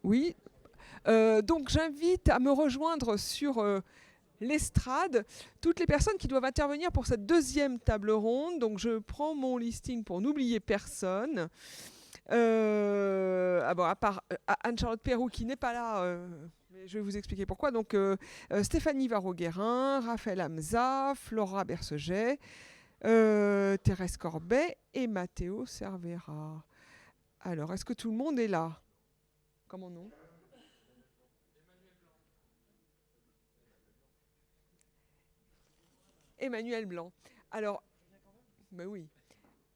Oui. Donc j'invite à me rejoindre sur l'estrade toutes les personnes qui doivent intervenir pour cette deuxième table ronde. Donc je prends mon listing pour n'oublier personne. À part Anne-Charlotte Perroux qui n'est pas là, mais je vais vous expliquer pourquoi. Donc Stéphanie Varro-Guérin, Raphaël Hamza, Flora Berceget, Thérèse Corbet et Matteo Cervera. Alors, est-ce que tout le monde est là? Comment non? Emmanuel Blanc. Alors, ben oui.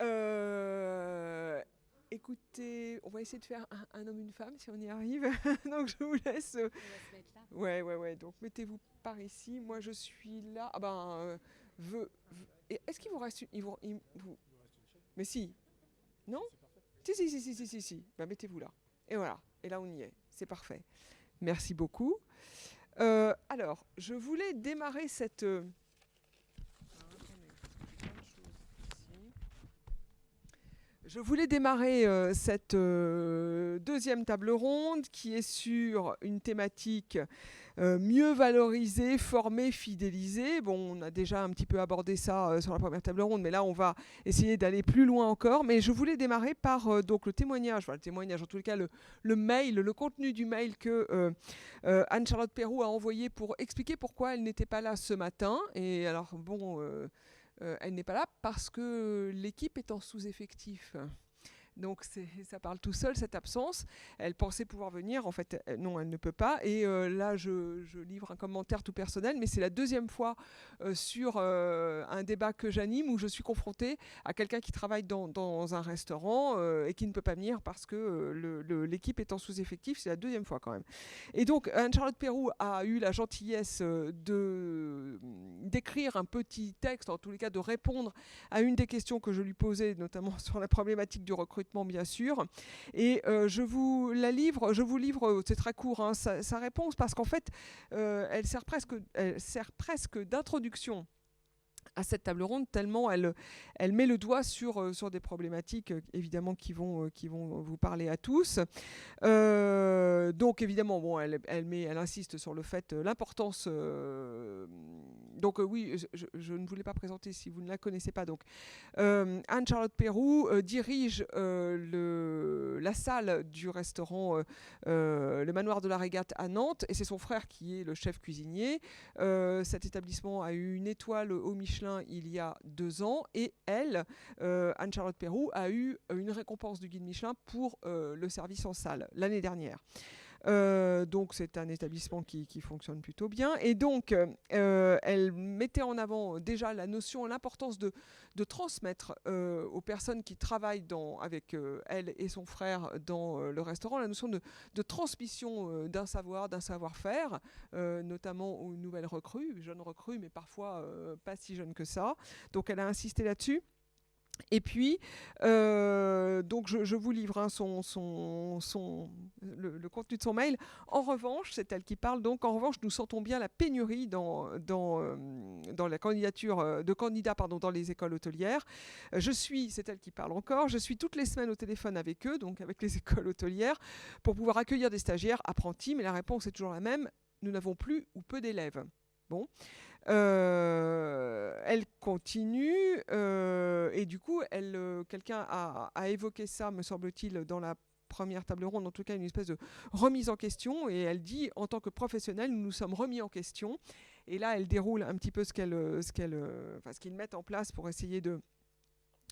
Euh, Écoutez, on va essayer de faire un homme, une femme si on y arrive. Donc je vous laisse. On va se mettre là. Ouais. Donc mettez-vous par ici. Moi je suis là. Ah ben, est-ce qu'il vous reste une. Mais si. Non? Si. Ben mettez-vous là. Et voilà. Et là on y est. C'est parfait. Merci beaucoup. Alors, je voulais démarrer cette. Je voulais démarrer cette deuxième table ronde qui est sur une thématique mieux valoriser, former, fidéliser. Bon, on a déjà un petit peu abordé ça sur la première table ronde, mais là, on va essayer d'aller plus loin encore. Mais je voulais démarrer par donc le témoignage, en tous les cas, le mail, le contenu du mail que Anne-Charlotte Perroux a envoyé pour expliquer pourquoi elle n'était pas là ce matin. Et alors, bon... elle n'est pas là parce que l'équipe est en sous-effectif. Donc ça parle tout seul, cette absence. Elle pensait pouvoir venir, en fait, non, elle ne peut pas. Et là, je livre un commentaire tout personnel, mais c'est la deuxième fois sur un débat que j'anime où je suis confrontée à quelqu'un qui travaille dans un restaurant et qui ne peut pas venir parce que l'équipe est en sous-effectif. C'est la deuxième fois quand même. Et donc, Anne-Charlotte Perroux a eu la gentillesse d'écrire un petit texte, en tous les cas de répondre à une des questions que je lui posais, notamment sur la problématique du recrutement, bien sûr. Et je vous livre, c'est très court, hein, sa réponse, parce qu'en fait, elle sert presque d'introduction à cette table ronde, tellement elle met le doigt sur des problématiques évidemment qui vont vous parler à tous. Donc évidemment, bon, elle insiste sur le fait, l'importance. Oui, je ne voulais pas présenter si vous ne la connaissez pas. Donc Anne-Charlotte Perroux dirige la salle du restaurant le Manoir de la Régate à Nantes, et c'est son frère qui est le chef cuisinier. Cet établissement a eu une étoile au Michelin il y a 2 ans, et elle, Anne-Charlotte Perroux, a eu une récompense du guide Michelin pour le service en salle l'année dernière. Donc c'est un établissement qui fonctionne plutôt bien, et donc elle mettait en avant déjà la notion, l'importance de transmettre aux personnes qui travaillent avec elle et son frère dans le restaurant, la notion de transmission d'un savoir-faire, notamment aux nouvelles recrues, jeunes recrues, mais parfois pas si jeunes que ça. Donc elle a insisté là-dessus. Et puis, donc je vous livre le contenu de son mail. En revanche, c'est elle qui parle. Donc, en revanche, nous sentons bien la pénurie dans la candidature de candidats, dans les écoles hôtelières. C'est elle qui parle encore. Je suis toutes les semaines au téléphone avec eux, donc avec les écoles hôtelières, pour pouvoir accueillir des stagiaires apprentis. Mais la réponse est toujours la même. Nous n'avons plus ou peu d'élèves. Bon. Elle continue et du coup, quelqu'un a évoqué ça, me semble-t-il, dans la première table ronde, en tout cas une espèce de remise en question, et elle dit, en tant que professionnels, nous nous sommes remis en question. Et là, elle déroule un petit peu ce qu'ils mettent en place pour essayer d'être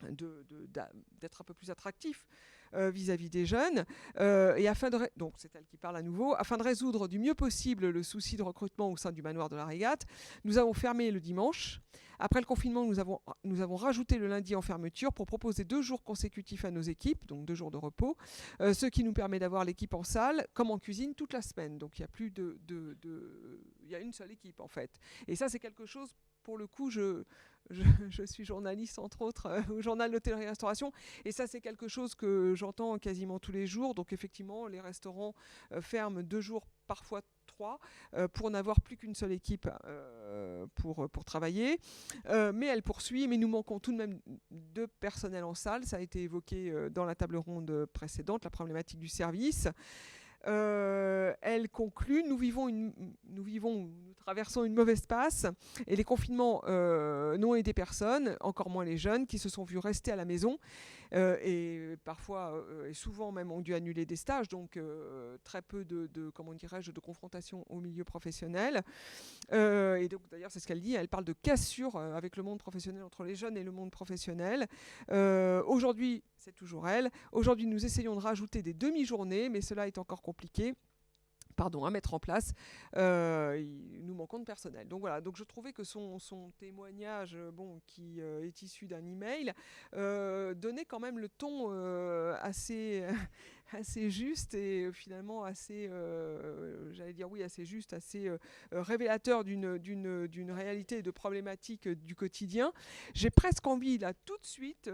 un peu plus attractif vis-à-vis des jeunes, et donc c'est elle qui parle à nouveau, afin de résoudre du mieux possible le souci de recrutement au sein du Manoir de la Régate, nous avons fermé le dimanche. Après le confinement, nous avons rajouté le lundi en fermeture pour proposer 2 jours consécutifs à nos équipes, donc 2 jours de repos, ce qui nous permet d'avoir l'équipe en salle comme en cuisine toute la semaine. Donc il y a plus il y a une seule équipe en fait. Et ça, c'est quelque chose, pour le coup, je suis journaliste, entre autres, au journal d'hôtellerie-restauration. Et ça, c'est quelque chose que j'entends quasiment tous les jours. Donc, effectivement, les restaurants ferment 2 jours, parfois 3, pour n'avoir plus qu'une seule équipe pour travailler. Mais elle poursuit. Mais nous manquons tout de même de personnel en salle. Ça a été évoqué dans la table ronde précédente, la problématique du service. Elle conclut, nous traversons une mauvaise passe et les confinements n'ont aidé personne, encore moins les jeunes qui se sont vus rester à la maison et parfois et souvent même ont dû annuler des stages, donc très peu de confrontation au milieu professionnel. Et donc d'ailleurs c'est ce qu'elle dit, elle parle de cassure avec le monde professionnel, entre les jeunes et le monde professionnel. Aujourd'hui, c'est toujours elle, aujourd'hui nous essayons de rajouter des demi-journées, mais cela est encore compliqué à mettre en place. Nous manquons de personnel. Donc voilà, donc je trouvais que son témoignage, qui est issu d'un email, donnait quand même le ton assez juste et finalement assez, assez juste, assez révélateur d'une réalité et de problématiques du quotidien. J'ai presque envie, là, tout de suite,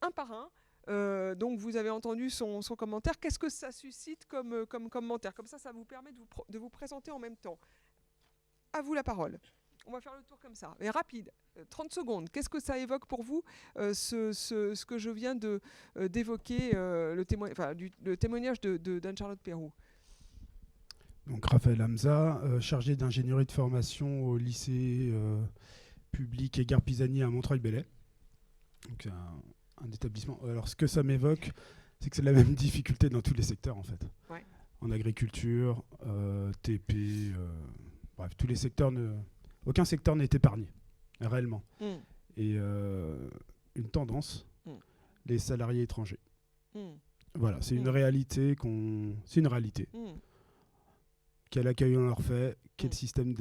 un par un, donc vous avez entendu son commentaire. Qu'est-ce que ça suscite comme commentaire? Comme ça vous permet de vous présenter en même temps. À vous la parole. On va faire le tour comme ça, mais rapide, 30 secondes. Qu'est-ce que ça évoque pour vous, ce que je viens d'évoquer, le témoignage d'Anne-Charlotte Péroux? Donc Raphaël Hamza, chargé d'ingénierie de formation au lycée public Edgar Pisani à Montreuil-Bellay. Donc un établissement. Alors ce que ça m'évoque, c'est que c'est la même difficulté dans tous les secteurs en fait. Ouais. En agriculture, TP, bref, tous les secteurs, aucun secteur n'est épargné, réellement. Et une tendance, les salariés étrangers. Voilà, c'est une réalité Quel accueil on leur fait, quel système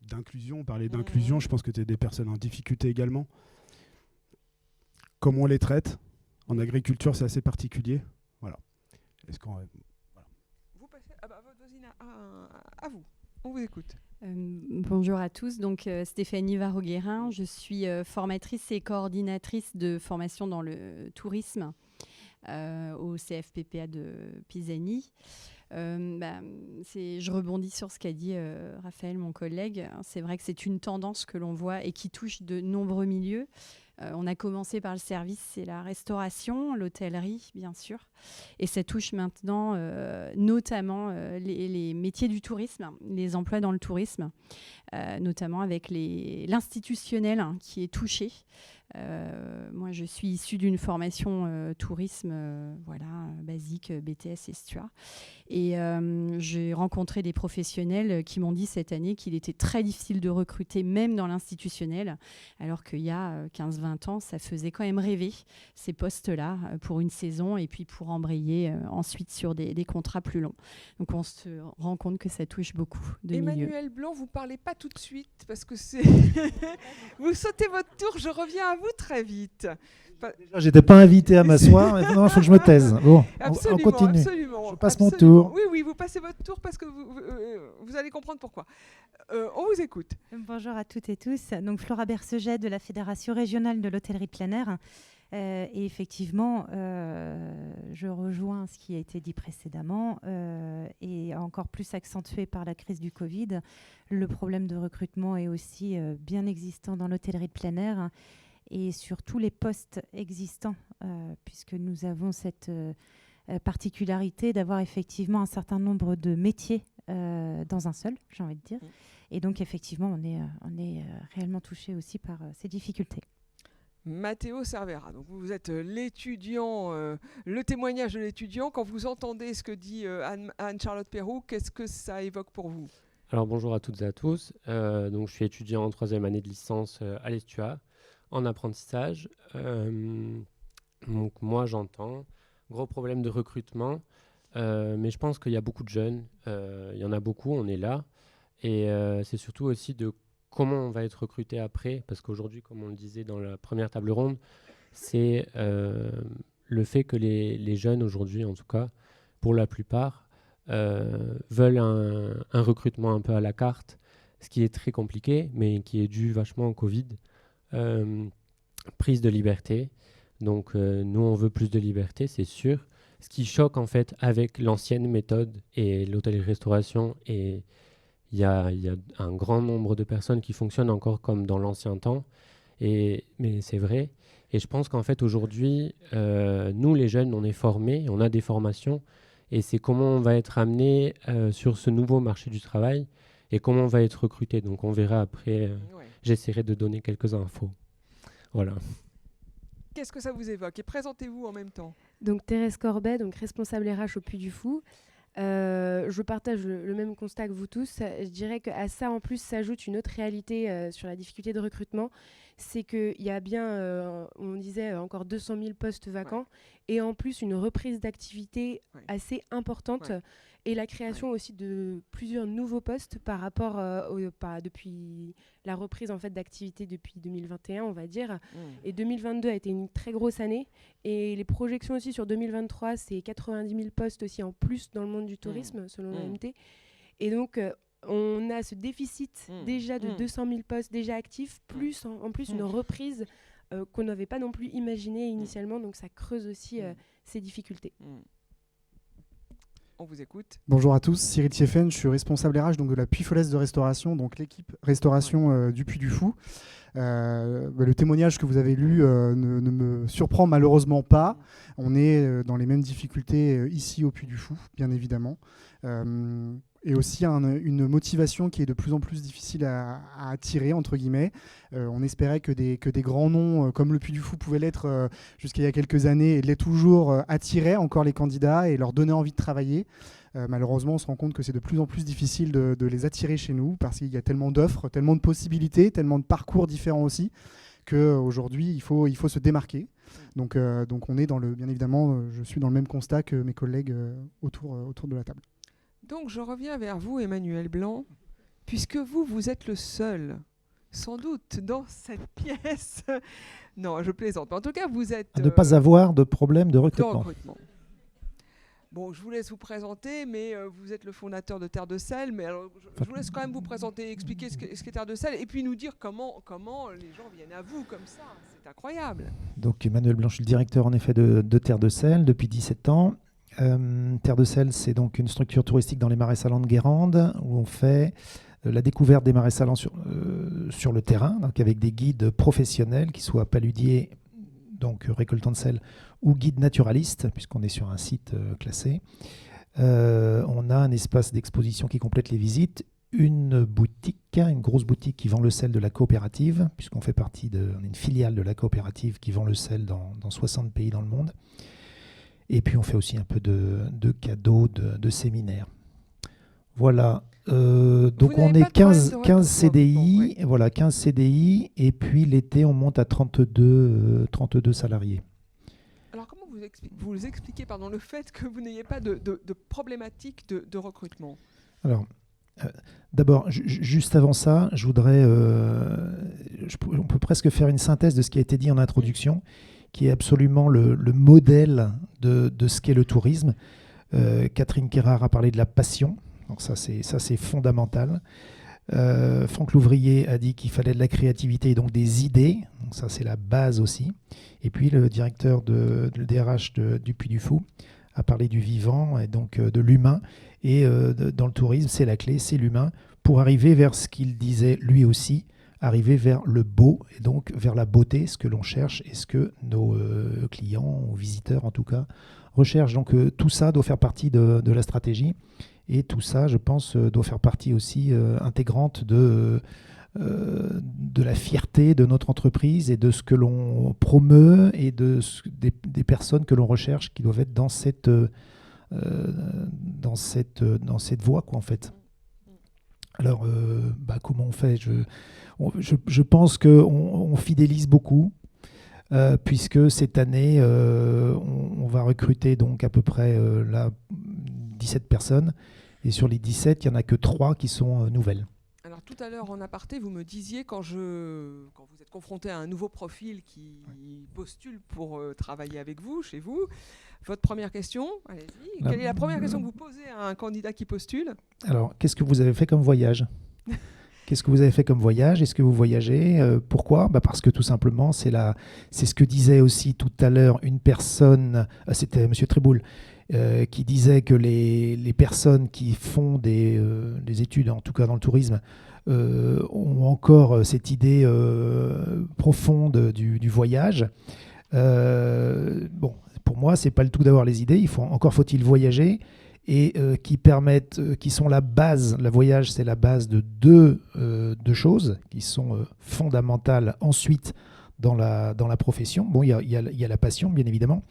d'inclusion. On parlait d'inclusion, je pense que tu as des personnes en difficulté également. Comment on les traite. En agriculture, c'est assez particulier. Voilà. Est-ce qu'on... voilà. Vous passez votre voisine à vous. On vous écoute. Bonjour à tous. Donc Stéphanie Varro-Guérin, je suis formatrice et coordinatrice de formation dans le tourisme au CFPPA de Pisani. Je rebondis sur ce qu'a dit Raphaël, mon collègue. C'est vrai que c'est une tendance que l'on voit et qui touche de nombreux milieux. On a commencé par le service, c'est la restauration, l'hôtellerie, bien sûr. Et ça touche maintenant notamment les métiers du tourisme, les emplois dans le tourisme, notamment avec l'institutionnel qui est touché. Moi, je suis issue d'une formation tourisme basique, BTS et STUA. Et j'ai rencontré des professionnels qui m'ont dit cette année qu'il était très difficile de recruter, même dans l'institutionnel, alors qu'il y a 15-20 ans, ça faisait quand même rêver, ces postes-là, pour une saison et puis pour embrayer ensuite sur des contrats plus longs. Donc, on se rend compte que ça touche beaucoup de milieux. Emmanuel Blanc, vous ne parlez pas tout de suite parce que c'est... Vous sautez votre tour, je reviens à vous très vite. Déjà, j'étais pas invité à m'asseoir, maintenant il faut que je me taise. Bon, on continue. Absolument, je passe mon tour. Oui, vous passez votre tour parce que vous allez comprendre pourquoi. On vous écoute. Bonjour à toutes et tous. Donc Flora Berceget de la Fédération régionale de l'hôtellerie plein air. Et effectivement, je rejoins ce qui a été dit précédemment et encore plus accentué par la crise du Covid. Le problème de recrutement est aussi bien existant dans l'hôtellerie de plein air et sur tous les postes existants, puisque nous avons cette particularité d'avoir effectivement un certain nombre de métiers dans un seul, j'ai envie de dire. Et donc, effectivement, on est réellement touché aussi par ces difficultés. Matteo Cervera, donc vous êtes l'étudiant, le témoignage de l'étudiant. Quand vous entendez ce que dit Anne-Charlotte Péroux, qu'est-ce que ça évoque pour vous? Alors bonjour à toutes et à tous. Donc, je suis étudiant en 3e année de licence à l'ESTUA, en apprentissage. Donc moi j'entends, gros problème de recrutement, mais je pense qu'il y a beaucoup de jeunes, il y en a beaucoup, on est là. Et c'est surtout aussi de comment on va être recruté après, parce qu'aujourd'hui, comme on le disait dans la première table ronde, c'est le fait que les jeunes aujourd'hui, en tout cas, pour la plupart, veulent un recrutement un peu à la carte, ce qui est très compliqué, mais qui est dû vachement au Covid. Prise de liberté. Donc nous, on veut plus de liberté, c'est sûr. Ce qui choque en fait avec l'ancienne méthode et l'hôtellerie-restauration, et il y a un grand nombre de personnes qui fonctionnent encore comme dans l'ancien temps, mais c'est vrai. Et je pense qu'en fait aujourd'hui, nous les jeunes, on est formés, on a des formations, Et c'est comment on va être amené sur ce nouveau marché du travail et comment on va être recruté. Donc on verra après, j'essaierai de donner quelques infos. Voilà. Qu'est-ce que ça vous évoque? Et présentez-vous en même temps. Donc Thérèse Corbet, donc responsable RH au Puy du Fou. Je partage le même constat que vous tous. Je dirais qu'à ça, en plus, s'ajoute une autre réalité sur la difficulté de recrutement. C'est qu'il y a bien, on disait, encore 200 000 postes vacants et en plus une reprise d'activité assez importante et la création aussi de plusieurs nouveaux postes par rapport depuis la reprise en fait, d'activité depuis 2021, on va dire. Et 2022 a été une très grosse année et les projections aussi sur 2023, c'est 90 000 postes aussi en plus dans le monde du tourisme, selon l'OMT. Et donc, on a ce déficit déjà de 200 000 postes déjà actifs, plus en plus une reprise qu'on n'avait pas non plus imaginée initialement. Donc, ça creuse aussi ces difficultés. On vous écoute. Bonjour à tous, Cyril Thieffen, je suis responsable RH donc de la Puy Folaise de restauration, donc l'équipe restauration du Puy du Fou. Le témoignage que vous avez lu ne me surprend malheureusement pas. On est dans les mêmes difficultés ici au Puy du Fou, bien évidemment. Et aussi une motivation qui est de plus en plus difficile à attirer, entre guillemets. On espérait que des grands noms comme le Puy du Fou pouvaient l'être jusqu'à il y a quelques années et l'est toujours, attiraient encore les candidats et leur donner envie de travailler. Malheureusement, on se rend compte que c'est de plus en plus difficile de les attirer chez nous parce qu'il y a tellement d'offres, tellement de possibilités, tellement de parcours différents aussi qu'aujourd'hui, il faut se démarquer. Donc on est bien évidemment, je suis dans le même constat que mes collègues autour de la table. Donc je reviens vers vous, Emmanuel Blanc, puisque vous êtes le seul, sans doute, dans cette pièce. Non, je plaisante. Mais en tout cas, vous êtes... À ne pas avoir de problème de recrutement. Bon, je vous laisse vous présenter, mais vous êtes le fondateur de Terre de Sel. Mais alors, je vous laisse quand même vous présenter, expliquer ce qu'est Terre de Sel, et puis nous dire comment les gens viennent à vous comme ça. C'est incroyable. Donc Emmanuel Blanc, je suis le directeur en effet de Terre de Sel depuis 17 ans. Terre de Sel, c'est donc une structure touristique dans les marais salants de Guérande où on fait la découverte des marais salants sur le terrain, donc avec des guides professionnels qui soient paludiers, donc récoltants de sel, ou guides naturalistes, puisqu'on est sur un site classé. On a un espace d'exposition qui complète les visites, une grosse boutique qui vend le sel de la coopérative, puisqu'on fait partie on est une filiale de la coopérative qui vend le sel dans 60 pays dans le monde. Et puis on fait aussi un peu de cadeaux, de séminaires. Voilà. Donc on est 15 CDI, bon, voilà, 15 CDI, et puis l'été on monte à 32 salariés. Alors comment vous expliquez le fait que vous n'ayez pas de problématique de recrutement? Alors, d'abord, juste avant ça, je voudrais... on peut presque faire une synthèse de ce qui a été dit en introduction, qui est absolument le modèle de ce qu'est le tourisme. Catherine Kérard a parlé de la passion, donc ça c'est fondamental. Franck Louvrier a dit qu'il fallait de la créativité et donc des idées, donc ça c'est la base aussi. Et puis le directeur le DRH du Puy du Fou a parlé du vivant et donc de l'humain. Et dans le tourisme, c'est la clé, c'est l'humain, pour arriver vers ce qu'il disait lui aussi, arriver vers le beau et donc vers la beauté, ce que l'on cherche et ce que nos clients ou visiteurs en tout cas recherchent. Donc tout ça doit faire partie de la stratégie et tout ça, je pense, doit faire partie aussi intégrante de la fierté de notre entreprise et de ce que l'on promeut et des personnes que l'on recherche qui doivent être dans cette voie, quoi, en fait. Alors, comment on fait ? Je pense qu'on fidélise beaucoup, puisque cette année, on va recruter donc à peu près 17 personnes. Et sur les 17, il n'y en a que 3 qui sont nouvelles. Alors tout à l'heure en aparté, vous me disiez quand vous êtes confronté à un nouveau profil qui postule pour travailler avec vous, chez vous, votre première question, allez-y, quelle est la première question que vous posez à un candidat qui postule ? Alors, qu'est-ce que vous avez fait comme voyage ? Qu'est-ce que vous avez fait comme voyage ? Est-ce que vous voyagez ? Pourquoi ? Parce que tout simplement, c'est ce que disait aussi tout à l'heure une personne, c'était M. Tréboul, qui disait que les personnes qui font des études, en tout cas dans le tourisme, ont encore cette idée profonde du voyage. pour moi, c'est pas le tout d'avoir les idées. Encore faut-il voyager et qui sont la base. Le voyage, c'est la base de deux choses qui sont fondamentales ensuite dans la profession. Bon, il y a la passion, bien évidemment,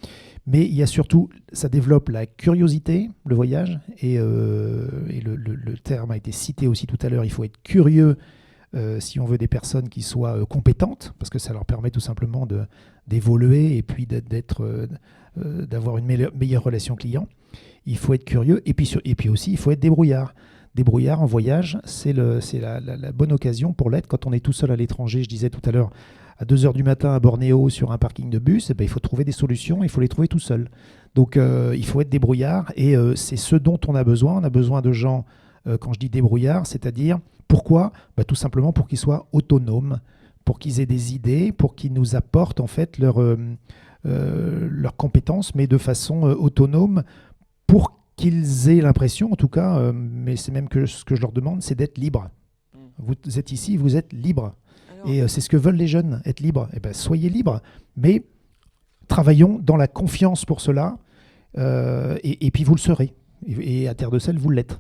mais il y a surtout, ça développe la curiosité, le voyage, et le terme a été cité aussi tout à l'heure, il faut être curieux si on veut des personnes qui soient compétentes, parce que ça leur permet tout simplement d'évoluer et puis d'avoir une meilleure relation client. Il faut être curieux, et puis aussi, il faut être débrouillard. Débrouillard en voyage, c'est la bonne occasion pour l'être. Quand on est tout seul à l'étranger, je disais tout à l'heure, à 2h du matin à Bornéo sur un parking de bus, il faut trouver des solutions, il faut les trouver tout seul. Donc il faut être débrouillard, et c'est ce dont on a besoin. On a besoin de gens, quand je dis débrouillard, c'est-à-dire, pourquoi ? Tout simplement pour qu'ils soient autonomes, pour qu'ils aient des idées, pour qu'ils nous apportent en fait leurs compétences, mais de façon autonome, pour qu'ils aient l'impression, en tout cas, mais c'est même ce que je leur demande, c'est d'être libres. Vous êtes ici, vous êtes libres. Et c'est ce que veulent les jeunes, être libres. Eh ben, soyez libres, mais travaillons dans la confiance pour cela, et puis vous le serez. Et à Terre de Sel, vous l'êtes.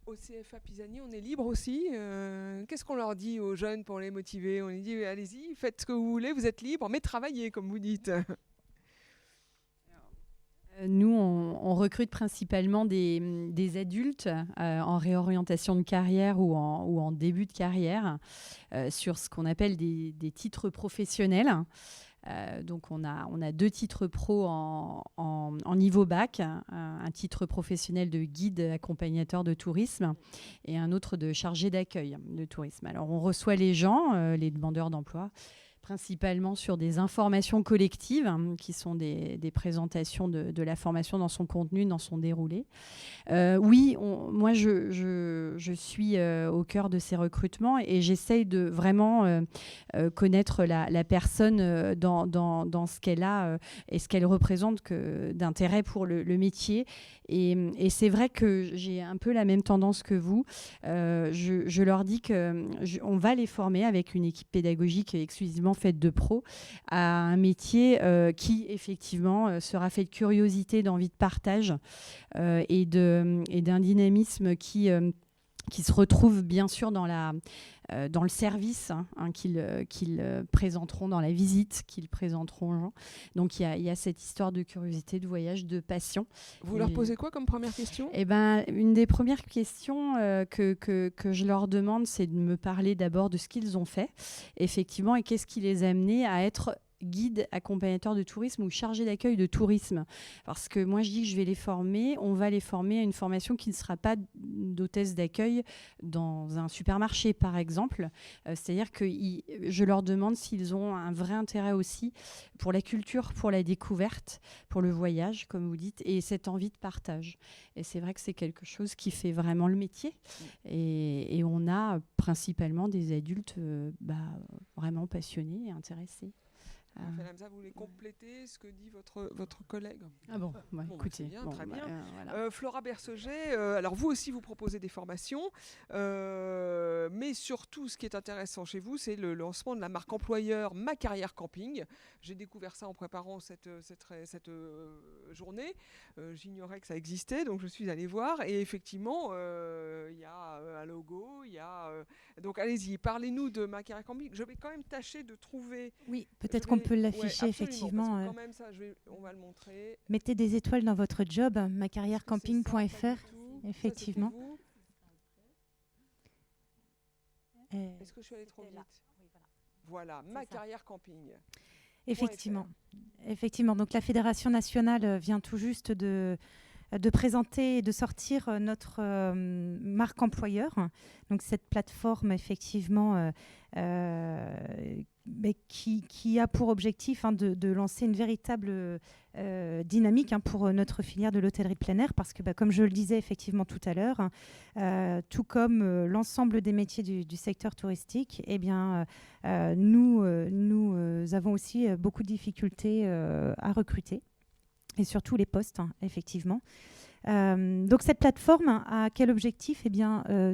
Au CFA Pisani, on est libre aussi. Qu'est-ce qu'on leur dit aux jeunes pour les motiver ? On les dit, allez-y, faites ce que vous voulez, vous êtes libres, mais travaillez, comme vous dites. Nous, on recrute principalement des adultes en réorientation de carrière ou en début de carrière sur ce qu'on appelle des titres professionnels. Donc, on a 2 titres pro en niveau bac, un titre professionnel de guide accompagnateur de tourisme et un autre de chargé d'accueil de tourisme. Alors, on reçoit les gens, les demandeurs d'emploi, principalement sur des informations collectives, qui sont des présentations de la formation dans son contenu, dans son déroulé. Oui, moi, je suis au cœur de ces recrutements et j'essaye de vraiment connaître la personne dans ce qu'elle a et ce qu'elle représente d'intérêt pour le métier. Et c'est vrai que j'ai un peu la même tendance que vous. Je leur dis qu'on va les former avec une équipe pédagogique exclusivement faite de pros à un métier qui effectivement sera fait de curiosité, d'envie de partage et d'un dynamisme qui se retrouve bien sûr dans le service qu'ils présenteront dans la visite, qu'ils présenteront aux gens. Donc il y a cette histoire de curiosité, de voyage, de passion. Vous leur posez quoi comme première question ? Une des premières questions que je leur demande, c'est de me parler d'abord de ce qu'ils ont fait, effectivement, et qu'est-ce qui les a amenés à être guide accompagnateur de tourisme ou chargé d'accueil de tourisme. Parce que moi, je dis que je vais les former, on va les former à une formation qui ne sera pas d'hôtesse d'accueil dans un supermarché, par exemple. C'est-à-dire que je leur demande s'ils ont un vrai intérêt aussi pour la culture, pour la découverte, pour le voyage, comme vous dites, et cette envie de partage. Et c'est vrai que c'est quelque chose qui fait vraiment le métier. Et on a principalement des adultes vraiment passionnés et intéressés. Raphaël Hamza, vous voulez compléter ce que dit votre collègue ? Ah bon, écoutez. Bien, bon, très bien. Voilà. Flora Berceget, alors vous aussi vous proposez des formations, mais surtout ce qui est intéressant chez vous, c'est le lancement de la marque employeur Ma Carrière Camping. J'ai découvert ça en préparant cette journée. J'ignorais que ça existait, donc je suis allée voir, et effectivement, il y a un logo, donc allez-y, parlez-nous de Ma Carrière Camping. Je vais quand même tâcher de trouver... Oui, peut-être qu'on peut l'afficher, effectivement. Parce que quand même, ça, on va le montrer. Mettez des étoiles dans votre job, macarrièrecamping.fr, effectivement. Est-ce que je suis allée trop vite ? Voilà, Ma Carrière Camping. Effectivement. Donc la Fédération nationale vient tout juste de présenter et de sortir notre marque employeur. Donc cette plateforme, effectivement, qui a pour objectif de lancer une véritable dynamique pour notre filière de l'hôtellerie plein air, parce que comme je le disais effectivement tout à l'heure, tout comme l'ensemble des métiers du secteur touristique, nous avons aussi beaucoup de difficultés à recruter, et surtout les postes, effectivement. Donc cette plateforme a quel objectif ?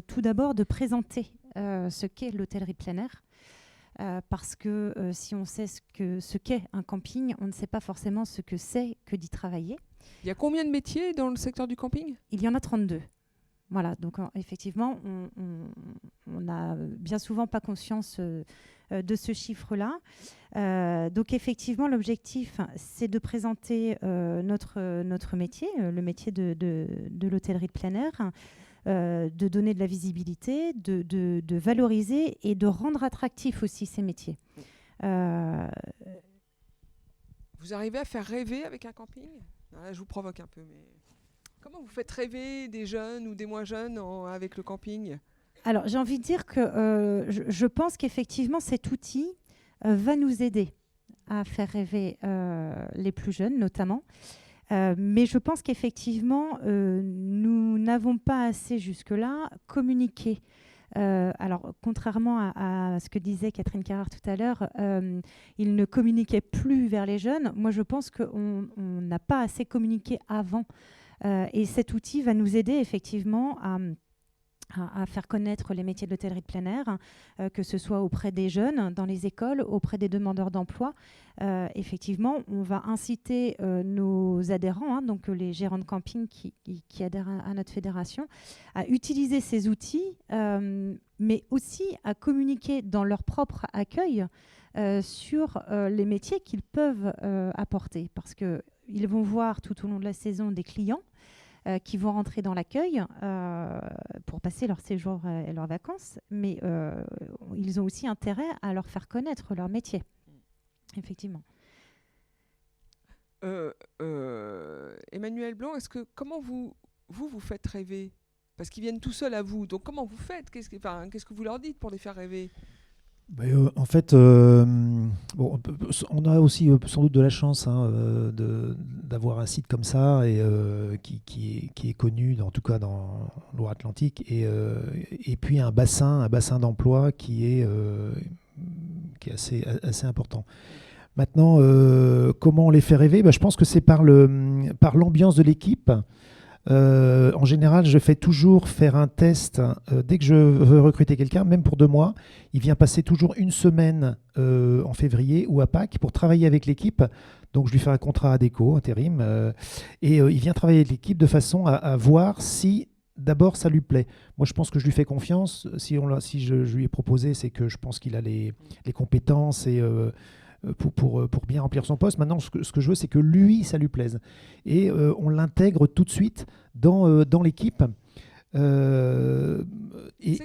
Tout d'abord de présenter ce qu'est l'hôtellerie plein air, parce que si on sait ce qu'est un camping, on ne sait pas forcément ce que c'est que d'y travailler. Il y a combien de métiers dans le secteur du camping ? Il y en a 32. Voilà, donc effectivement, on n'a bien souvent pas conscience de ce chiffre-là. Donc effectivement, l'objectif, c'est de présenter notre métier, le métier de l'hôtellerie de plein air, de donner de la visibilité, de valoriser et de rendre attractifs aussi ces métiers. Vous arrivez à faire rêver avec un camping ? Là, je vous provoque un peu, mais comment vous faites rêver des jeunes ou des moins jeunes avec le camping ? Alors, j'ai envie de dire que je pense qu'effectivement, cet outil va nous aider à faire rêver les plus jeunes, notamment. Mais je pense qu'effectivement, nous n'avons pas assez jusque-là communiqué. Alors, contrairement à ce que disait Catherine Carrard tout à l'heure, il ne communiquait plus vers les jeunes. Moi, je pense qu'on n'a pas assez communiqué avant. Et cet outil va nous aider effectivement à faire connaître les métiers de l'hôtellerie de plein air, que ce soit auprès des jeunes, dans les écoles, auprès des demandeurs d'emploi. Effectivement, on va inciter nos adhérents, donc les gérants de camping qui adhèrent à notre fédération, à utiliser ces outils, mais aussi à communiquer dans leur propre accueil sur les métiers qu'ils peuvent apporter. Parce qu'ils vont voir tout au long de la saison des clients qui vont rentrer dans l'accueil pour passer leur séjour et leurs vacances, mais ils ont aussi intérêt à leur faire connaître leur métier. Effectivement. Emmanuel Blanc, comment vous faites rêver ? Parce qu'ils viennent tout seuls à vous, donc comment vous faites ? Qu'est-ce que vous leur dites pour les faire rêver ? En fait, on a aussi sans doute de la chance d'avoir un site comme ça et qui est connu, en tout cas dans Loire-Atlantique, et puis un bassin d'emploi qui est assez important. Maintenant, comment on les fait rêver ? Je pense que c'est par l'ambiance de l'équipe. En général, je fais toujours faire un test dès que je veux recruter quelqu'un, même pour 2 mois. Il vient passer toujours une semaine en février ou à Pâques pour travailler avec l'équipe. Donc, je lui fais un contrat ADECO, intérim, et il vient travailler avec l'équipe de façon à voir si d'abord ça lui plaît. Moi, je pense que je lui fais confiance. Si je lui ai proposé, c'est que je pense qu'il a les compétences et pour bien remplir son poste. Maintenant, ce que je veux, c'est que lui, ça lui plaise. Et on l'intègre tout de suite dans l'équipe. C'est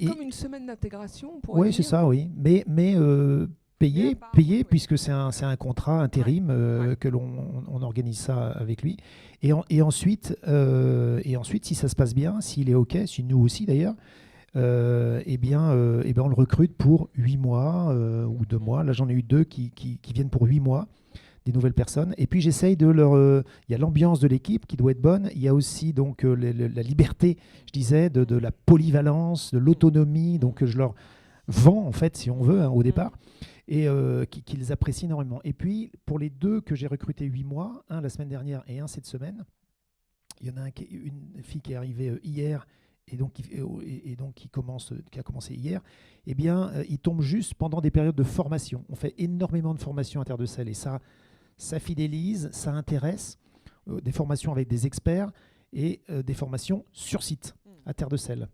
comme une semaine d'intégration pour Oui, c'est ça, oui. Mais payé puisque c'est un contrat intérim que l'on organise ça avec lui. Et ensuite, si ça se passe bien, s'il est OK, si nous aussi d'ailleurs, on le recrute pour 8 mois ou 2 mois. Là, j'en ai eu 2 qui viennent pour 8 mois, des nouvelles personnes. Et puis, j'essaye de il y a l'ambiance de l'équipe qui doit être bonne. Il y a aussi donc la liberté, je disais, de la polyvalence, de l'autonomie. Donc, je leur vends, en fait, si on veut, au départ, et qu'ils apprécient énormément. Et puis, pour les 2 que j'ai recrutés 8 mois, un la semaine dernière et un cette semaine, il y en a une fille qui est arrivée hier, et donc qui a commencé hier, il tombe juste pendant des périodes de formation. On fait énormément de formations à Terre de Sel et ça fidélise, ça intéresse, des formations avec des experts et des formations sur site à Terre de Sel.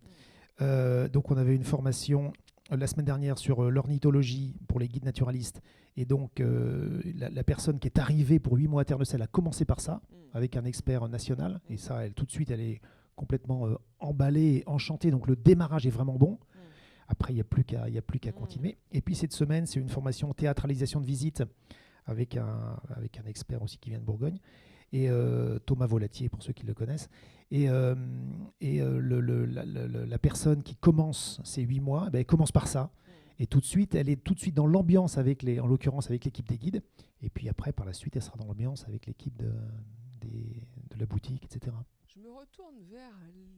Donc on avait une formation la semaine dernière sur l'ornithologie pour les guides naturalistes et donc la personne qui est arrivée pour 8 mois à Terre de Sel a commencé par ça avec un expert national et ça, tout de suite, elle est complètement emballé et enchanté. Donc le démarrage est vraiment bon. Après, il n'y a plus qu'à continuer. Et puis cette semaine, c'est une formation théâtralisation de visite avec un expert aussi qui vient de Bourgogne, et Thomas Volatier pour ceux qui le connaissent. Et la personne qui commence ces 8 mois, elle commence par ça. Et tout de suite, elle est tout de suite dans l'ambiance en l'occurrence avec l'équipe des guides. Et puis après, par la suite, elle sera dans l'ambiance avec l'équipe de la boutique, etc. Je me retourne vers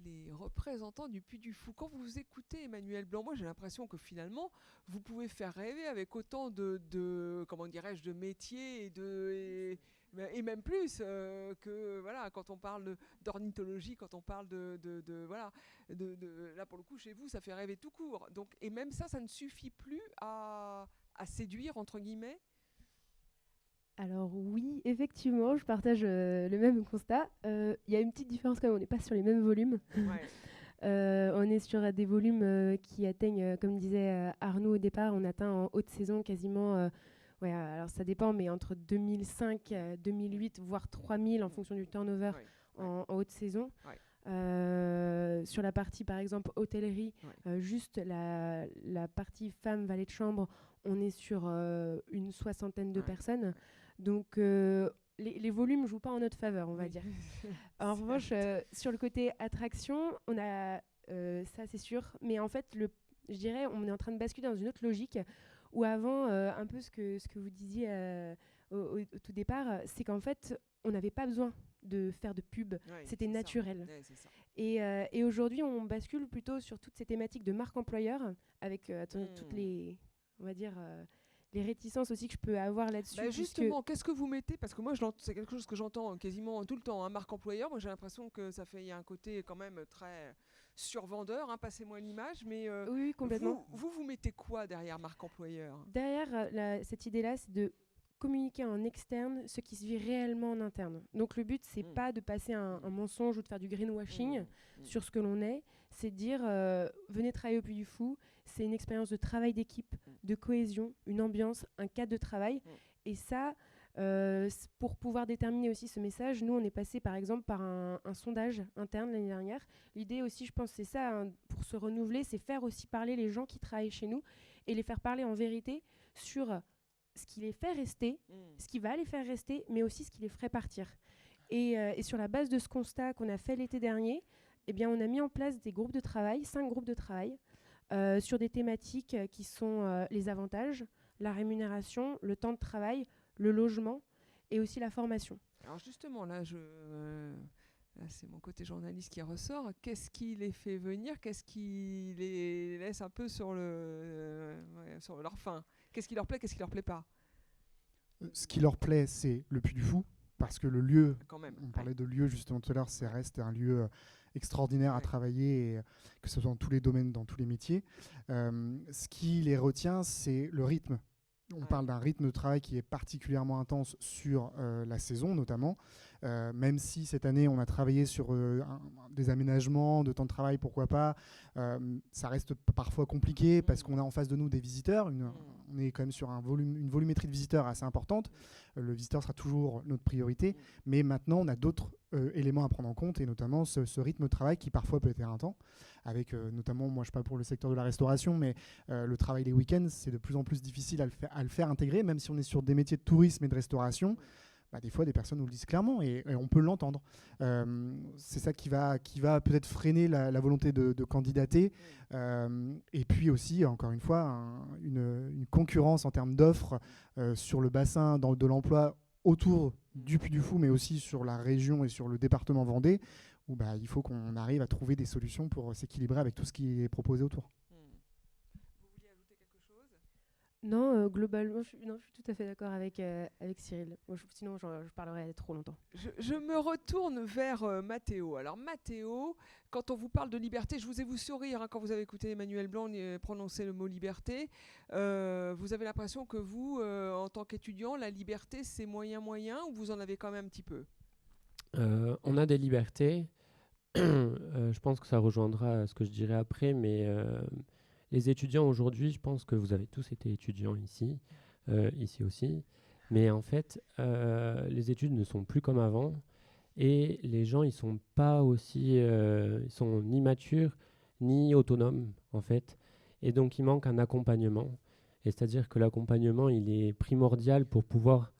les représentants du Puy du Fou. Quand vous écoutez Emmanuel Blanc, moi j'ai l'impression que finalement vous pouvez faire rêver avec autant de comment dirais-je, de métiers et même plus que voilà, quand on parle d'ornithologie, quand on parle là pour le coup chez vous ça fait rêver tout court. Donc et même ça ne suffit plus à à séduire, entre guillemets? Alors oui, effectivement, je partage le même constat. Il y a une petite différence quand même, on n'est pas sur les mêmes volumes. Ouais. On est sur des volumes qui atteignent, comme disait Arnaud au départ, on atteint en haute saison quasiment, ouais, alors ça dépend, mais entre 2005, 2008, voire 3000 en fonction du turnover Ouais. en haute saison. Ouais. Sur la partie, par exemple, hôtellerie, juste la partie femmes valet de chambre, on est sur une soixantaine de personnes. Donc, les volumes ne jouent pas en notre faveur, on va dire. En revanche, sur le côté attraction, on a ça, c'est sûr. Mais en fait, je dirais, on est en train de basculer dans une autre logique où avant, un peu ce que vous disiez au tout départ, c'est qu'en fait, on n'avait pas besoin de faire de pub. C'était naturel. C'est ça. Et aujourd'hui, on bascule plutôt sur toutes ces thématiques de marque employeur avec toutes les, on va dire, les réticences aussi que je peux avoir là-dessus. Bah justement, qu'est-ce que vous mettez? Parce que moi, c'est quelque chose que j'entends quasiment tout le temps, marque employeur. Moi, j'ai l'impression que il y a un côté quand même très survendeur, passez-moi l'image. Mais oui, complètement. Vous mettez quoi derrière marque employeur? Derrière cette idée-là, c'est de communiquer en externe ce qui se vit réellement en interne. Donc le but, c'est pas de passer un mensonge ou de faire du greenwashing sur ce que l'on est, c'est de dire venez travailler au Puy du Fou, c'est une expérience de travail d'équipe, de cohésion, une ambiance, un cadre de travail. Et ça, pour pouvoir déterminer aussi ce message, nous on est passé par exemple par un sondage interne l'année dernière. L'idée aussi, je pense, c'est ça, pour se renouveler, c'est faire aussi parler les gens qui travaillent chez nous et les faire parler en vérité sur ce qui les fait rester, ce qui va les faire rester, mais aussi ce qui les ferait partir. Et sur la base de ce constat qu'on a fait l'été dernier, eh bien, on a mis en place des groupes de travail, 5 groupes de travail, sur des thématiques qui sont les avantages, la rémunération, le temps de travail, le logement et aussi la formation. Alors justement, là, c'est mon côté journaliste qui ressort. Qu'est-ce qui les fait venir? Qu'est-ce qui les laisse un peu sur leur faim? Qu'est-ce qui leur plaît? Qu'est-ce qui leur plaît pas? Ce qui leur plaît, c'est le Puy du Fou, parce que le lieu, quand même, on parlait de lieu justement tout à l'heure, ça reste un lieu extraordinaire à travailler, et, que ce soit dans tous les domaines, dans tous les métiers. Ce qui les retient, c'est le rythme. On parle d'un rythme de travail qui est particulièrement intense sur la saison notamment, même si cette année on a travaillé sur des aménagements de temps de travail, pourquoi pas, ça reste parfois compliqué parce qu'on a en face de nous des visiteurs, on est quand même sur une volumétrie de visiteurs assez importante, le visiteur sera toujours notre priorité, mais maintenant on a d'autres éléments à prendre en compte et notamment ce rythme de travail qui parfois peut être éreintant, avec notamment, moi je parle pour le secteur de la restauration, mais le travail les week-ends c'est de plus en plus difficile à le faire intégrer, même si on est sur des métiers de tourisme et de restauration. Des fois des personnes nous le disent clairement et on peut l'entendre. C'est ça qui va peut-être freiner la volonté de candidater, et puis aussi encore une fois une concurrence en termes d'offres sur le bassin de l'emploi autour du Puy du Fou, mais aussi sur la région et sur le département Vendée, où il faut qu'on arrive à trouver des solutions pour s'équilibrer avec tout ce qui est proposé autour. Vous vouliez ajouter quelque chose? Non, globalement, je suis tout à fait d'accord avec Cyril. Sinon, je parlerai trop longtemps. Je me retourne vers Mathéo. Alors Mathéo, quand on vous parle de liberté, je vous ai vu sourire quand vous avez écouté Emmanuel Blanc prononcer le mot liberté. Vous avez l'impression que vous, en tant qu'étudiant, la liberté, c'est moyen ou vous en avez quand même un petit peu? On a des libertés. Je pense que ça rejoindra ce que je dirai après, mais les étudiants aujourd'hui, je pense que vous avez tous été étudiants ici aussi, mais en fait, les études ne sont plus comme avant et les gens, ils sont pas aussi, ils sont ni matures ni autonomes en fait, et donc il manque un accompagnement. Et c'est-à-dire que l'accompagnement, il est primordial pour pouvoir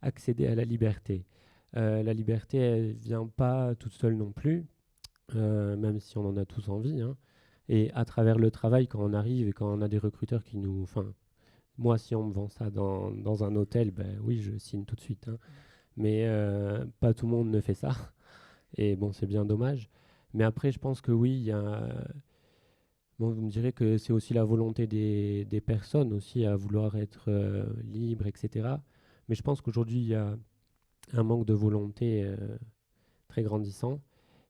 accéder à la liberté. La liberté, elle vient pas toute seule non plus, même si on en a tous envie, hein. Et à travers le travail, quand on arrive et quand on a des recruteurs qui nous... Enfin, moi, si on me vend ça dans un hôtel, oui, je signe tout de suite, hein. Mais pas tout le monde ne fait ça. Et bon, c'est bien dommage. Mais après, je pense que oui, il y a... Bon, vous me direz que c'est aussi la volonté des personnes aussi à vouloir être libres, etc. Mais je pense qu'aujourd'hui, il y a un manque de volonté très grandissant,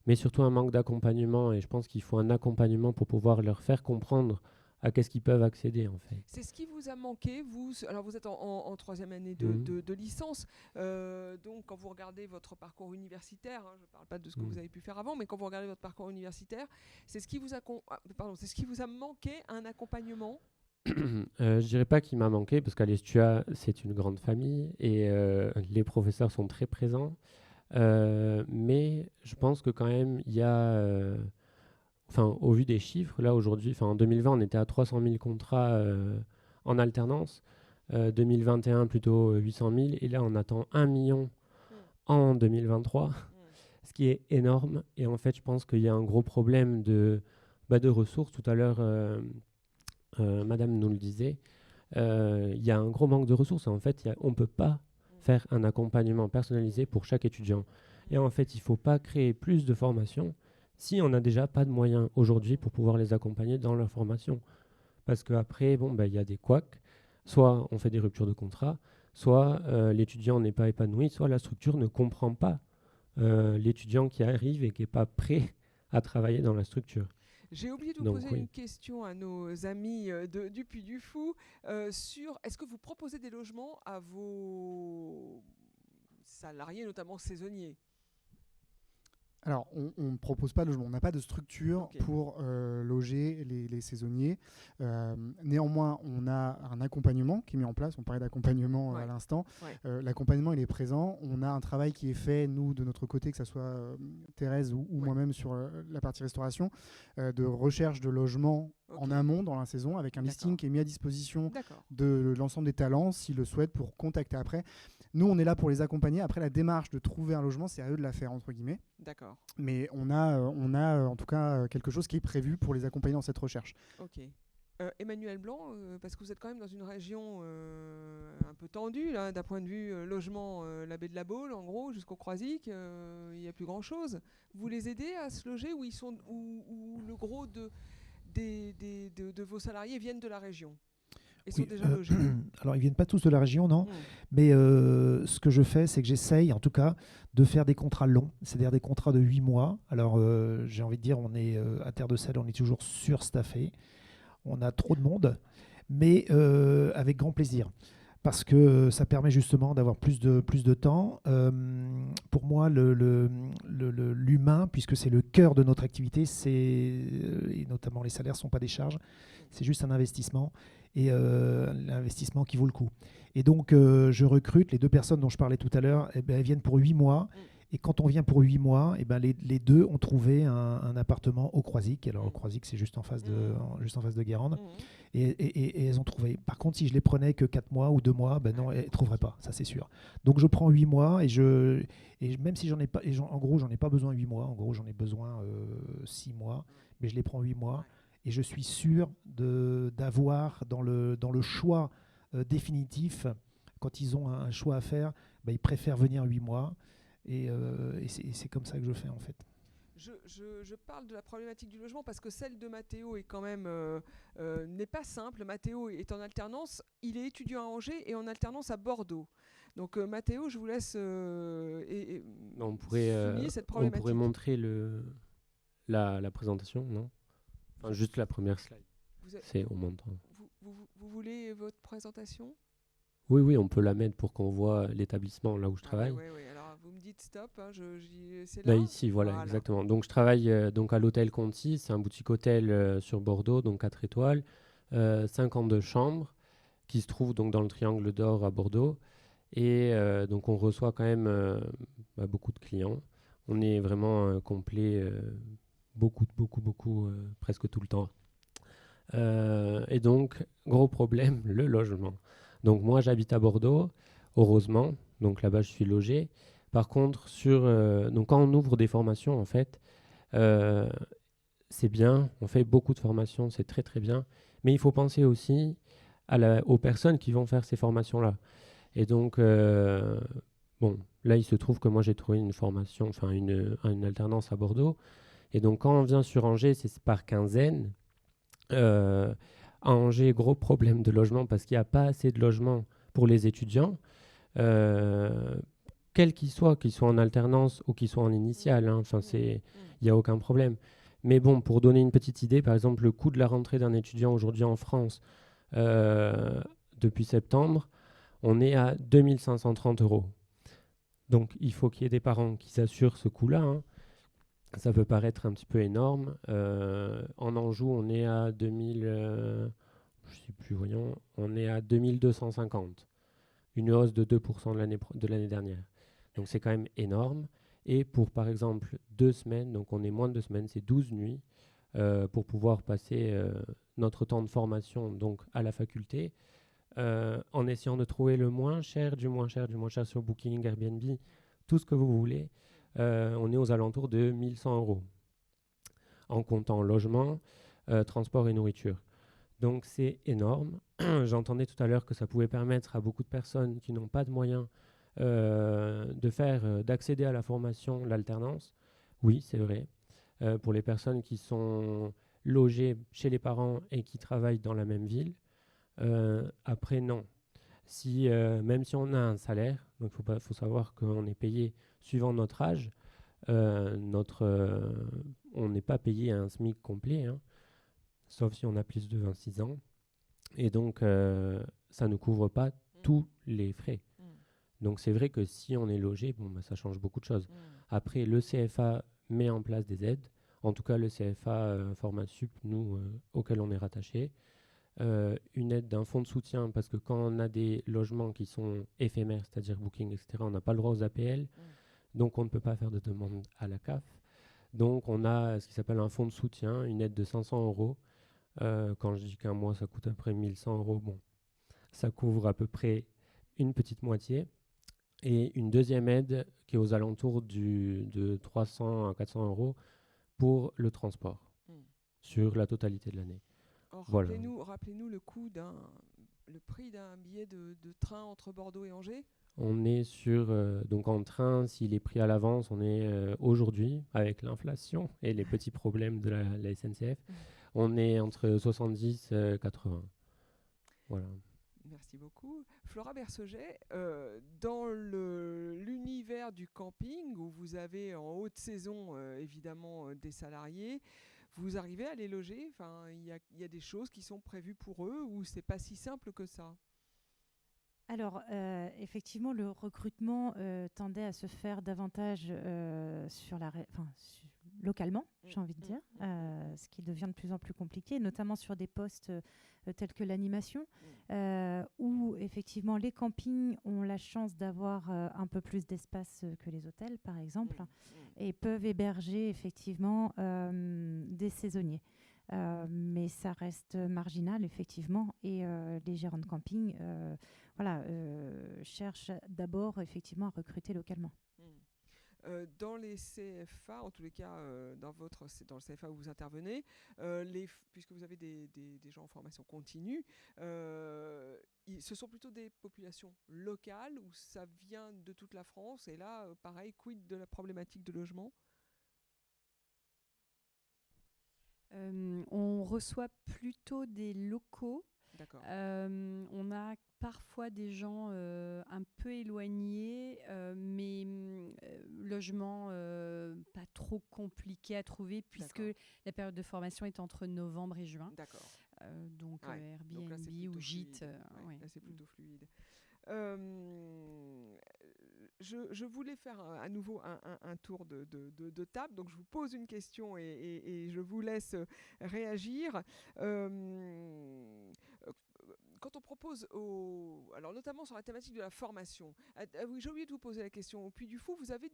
mais surtout un manque d'accompagnement. Et je pense qu'il faut un accompagnement pour pouvoir leur faire comprendre à qu'est-ce qu'ils peuvent accéder en fait. C'est ce qui vous a manqué, vous. Alors, vous êtes en troisième année Mhm. de licence. Donc, quand vous regardez votre parcours universitaire, je ne parle pas de ce que Mhm. vous avez pu faire avant, mais quand vous regardez votre parcours universitaire, c'est ce qui vous a, c'est ce qui vous a manqué, un accompagnement. Je dirais pas qu'il m'a manqué parce qu'à l'Estua, c'est une grande famille et les professeurs sont très présents. Mais je pense que quand même, il y a, au vu des chiffres, là aujourd'hui, en 2020, on était à 300 000 contrats en alternance. 2021, plutôt 800 000. Et là, on attend 1 million en 2023, ce qui est énorme. Et en fait, je pense qu'il y a un gros problème de ressources. Tout à l'heure, Madame nous le disait, il y a un gros manque de ressources. En fait, on ne peut pas faire un accompagnement personnalisé pour chaque étudiant. Et en fait, il ne faut pas créer plus de formations si on n'a déjà pas de moyens aujourd'hui pour pouvoir les accompagner dans leur formation. Parce qu'après, il y a des couacs. Soit on fait des ruptures de contrat, soit l'étudiant n'est pas épanoui, soit la structure ne comprend pas l'étudiant qui arrive et qui n'est pas prêt à travailler dans la structure. J'ai oublié de vous poser une question à nos amis du Puy du Fou sur est-ce que vous proposez des logements à vos salariés, notamment saisonniers? Alors, on ne propose pas de logement. On n'a pas de structure pour loger les saisonniers. Néanmoins, on a un accompagnement qui est mis en place. On parlait d'accompagnement à l'instant. L'accompagnement, il est présent. On a un travail qui est fait, nous, de notre côté, que ce soit Thérèse ou moi-même sur la partie restauration, de recherche de logement en amont dans la saison, avec un listing qui est mis à disposition de l'ensemble des talents, s'ils le souhaitent, pour contacter après. Nous, on est là pour les accompagner. Après, la démarche de trouver un logement, c'est à eux de la faire, entre guillemets. D'accord. Mais on a en tout cas quelque chose qui est prévu pour les accompagner dans cette recherche. Ok. Emmanuel Blanc, parce que vous êtes quand même dans une région un peu tendue, là, d'un point de vue logement, la baie de la Baule, en gros, jusqu'au Croisic, il n'y a plus grand-chose. Vous les aidez à se loger où le gros de vos salariés viennent de la région? Ils sont déjà logés. Alors, ils ne viennent pas tous de la région, non. Mais ce que je fais, c'est que j'essaye, en tout cas, de faire des contrats longs, c'est-à-dire des contrats de 8 mois. Alors, j'ai envie de dire, on est à Terre de Sel, on est toujours surstaffé. On a trop de monde, mais avec grand plaisir. Parce que ça permet justement d'avoir plus de temps. Pour moi, l'humain, puisque c'est le cœur de notre activité, et notamment les salaires ne sont pas des charges, c'est juste un investissement, et l'investissement qui vaut le coup. Et donc, je recrute les 2 personnes dont je parlais tout à l'heure, elles viennent pour 8 mois. Et quand on vient pour 8 mois, les 2 ont trouvé un appartement au Croisic. Alors, au Croisic, c'est juste en face de Guérande. Et elles ont trouvé. Par contre, si je les prenais que 4 mois ou 2 mois, non, elles ne trouveraient pas, ça c'est sûr. Donc, je prends 8 mois et même si j'en ai pas, en gros, j'en ai pas besoin 8 mois. En gros, j'en ai besoin 6 mois, mais je les prends 8 mois. Et je suis sûr d'avoir dans le choix définitif, quand ils ont un choix à faire, ils préfèrent venir 8 mois. Et c'est comme ça que je fais en fait. Je parle de la problématique du logement parce que celle de Mathéo est quand même n'est pas simple. Mathéo est en alternance, il est étudiant à Angers et en alternance à Bordeaux. Donc Mathéo, je vous laisse souligner cette problématique. On pourrait montrer la présentation, non? Enfin, juste la première slide. C'est au montant. Vous voulez votre présentation? Oui, on peut la mettre pour qu'on voit l'établissement là où je travaille. Oui. Alors, vous me dites stop, c'est là. Là, ici, voilà, exactement. Donc, je travaille à l'hôtel Conti. C'est un boutique hôtel sur Bordeaux, donc 4 étoiles, 52 chambres, qui se trouve donc dans le Triangle d'Or à Bordeaux. Et donc, on reçoit quand même beaucoup de clients. On est vraiment complet, beaucoup, presque tout le temps. Et donc, gros problème, le logement. Donc moi, j'habite à Bordeaux, heureusement. Donc là-bas, je suis logé. Par contre, donc quand on ouvre des formations, en fait, c'est bien. On fait beaucoup de formations, c'est très, très bien. Mais il faut penser aussi aux personnes qui vont faire ces formations-là. Et donc, là, il se trouve que moi, j'ai trouvé une formation, une alternance à Bordeaux. Et donc, quand on vient sur Angers, c'est par quinzaine. À Angers, gros problème de logement parce qu'il n'y a pas assez de logements pour les étudiants, quels qu'ils soient en alternance ou qu'ils soient en initiale. Il n'y a aucun problème. Mais bon, pour donner une petite idée, par exemple, le coût de la rentrée d'un étudiant aujourd'hui en France, depuis septembre, on est à 2 530 €. Donc, il faut qu'il y ait des parents qui s'assurent ce coût-là, hein. Ça peut paraître un petit peu énorme. En Anjou, on est à 2000, je sais plus, voyons, on est à 2250. Une hausse de 2% de l'année dernière. Donc, c'est quand même énorme. Et pour, par exemple, 2 semaines, donc on est moins de 2 semaines, c'est 12 nuits, pour pouvoir passer notre temps de formation donc, à la faculté, en essayant de trouver le moins cher, du moins cher, du moins cher sur Booking, Airbnb, tout ce que vous voulez. On est aux alentours de 1 100 € en comptant logement, transport et nourriture. Donc c'est énorme. J'entendais tout à l'heure que ça pouvait permettre à beaucoup de personnes qui n'ont pas de moyens d'accéder à la formation, l'alternance. Oui, c'est vrai. Pour les personnes qui sont logées chez les parents et qui travaillent dans la même ville. Après, non. Même si on a un salaire, donc faut savoir qu'on est payé suivant notre âge, on n'est pas payé à un SMIC complet, hein, sauf si on a plus de 26 ans. Et donc, ça ne couvre pas tous les frais. Donc, c'est vrai que si on est logé, ça change beaucoup de choses. Après, le CFA met en place des aides. En tout cas, le CFA format sup, nous, auquel on est rattaché. Une aide d'un fonds de soutien, parce que quand on a des logements qui sont éphémères, c'est-à-dire Booking, etc., on n'a pas le droit aux APL. Donc, on ne peut pas faire de demande à la CAF. Donc, on a ce qui s'appelle un fonds de soutien, une aide de 500 €. Quand je dis qu'un mois, ça coûte à peu près 1 100 €, bon, ça couvre à peu près une petite moitié. Et une deuxième aide qui est aux alentours de 300 à 400 € pour le transport sur la totalité de l'année. Voilà. Rappelez-nous le prix d'un billet de train entre Bordeaux et Angers. On est sur, donc en train, s'il est pris à l'avance, on est aujourd'hui, avec l'inflation et les petits problèmes de la SNCF, on est entre 70 et 80. Voilà. Merci beaucoup. Flora Berceget, dans l'univers du camping, où vous avez en haute saison évidemment des salariés, vous arrivez à les loger? Enfin, il y a des choses qui sont prévues pour eux ou c'est pas si simple que ça? Alors, effectivement, le recrutement tendait à se faire davantage localement, j'ai envie de dire, ce qui devient de plus en plus compliqué, notamment sur des postes tels que l'animation, où effectivement les campings ont la chance d'avoir un peu plus d'espace que les hôtels, par exemple, et peuvent héberger effectivement des saisonniers. Mais ça reste marginal, effectivement, et les gérants de camping cherchent d'abord effectivement à recruter localement. Dans les CFA, en tous les cas, dans le CFA où vous intervenez, puisque vous avez des gens en formation continue, ce sont plutôt des populations locales où ça vient de toute la France. Et là, pareil, quid de la problématique de logement? On reçoit plutôt des locaux. D'accord. On a parfois des gens un peu éloignés, mais logement pas trop compliqué à trouver puisque la période de formation est entre novembre et juin. D'accord. Donc Airbnb là, ou gîte. Là, c'est plutôt fluide. Je voulais faire à nouveau un tour de table, donc je vous pose une question et je vous laisse réagir. Quand on propose, alors notamment sur la thématique de la formation, oui, j'ai oublié de vous poser la question. Au Puy du Fou, vous avez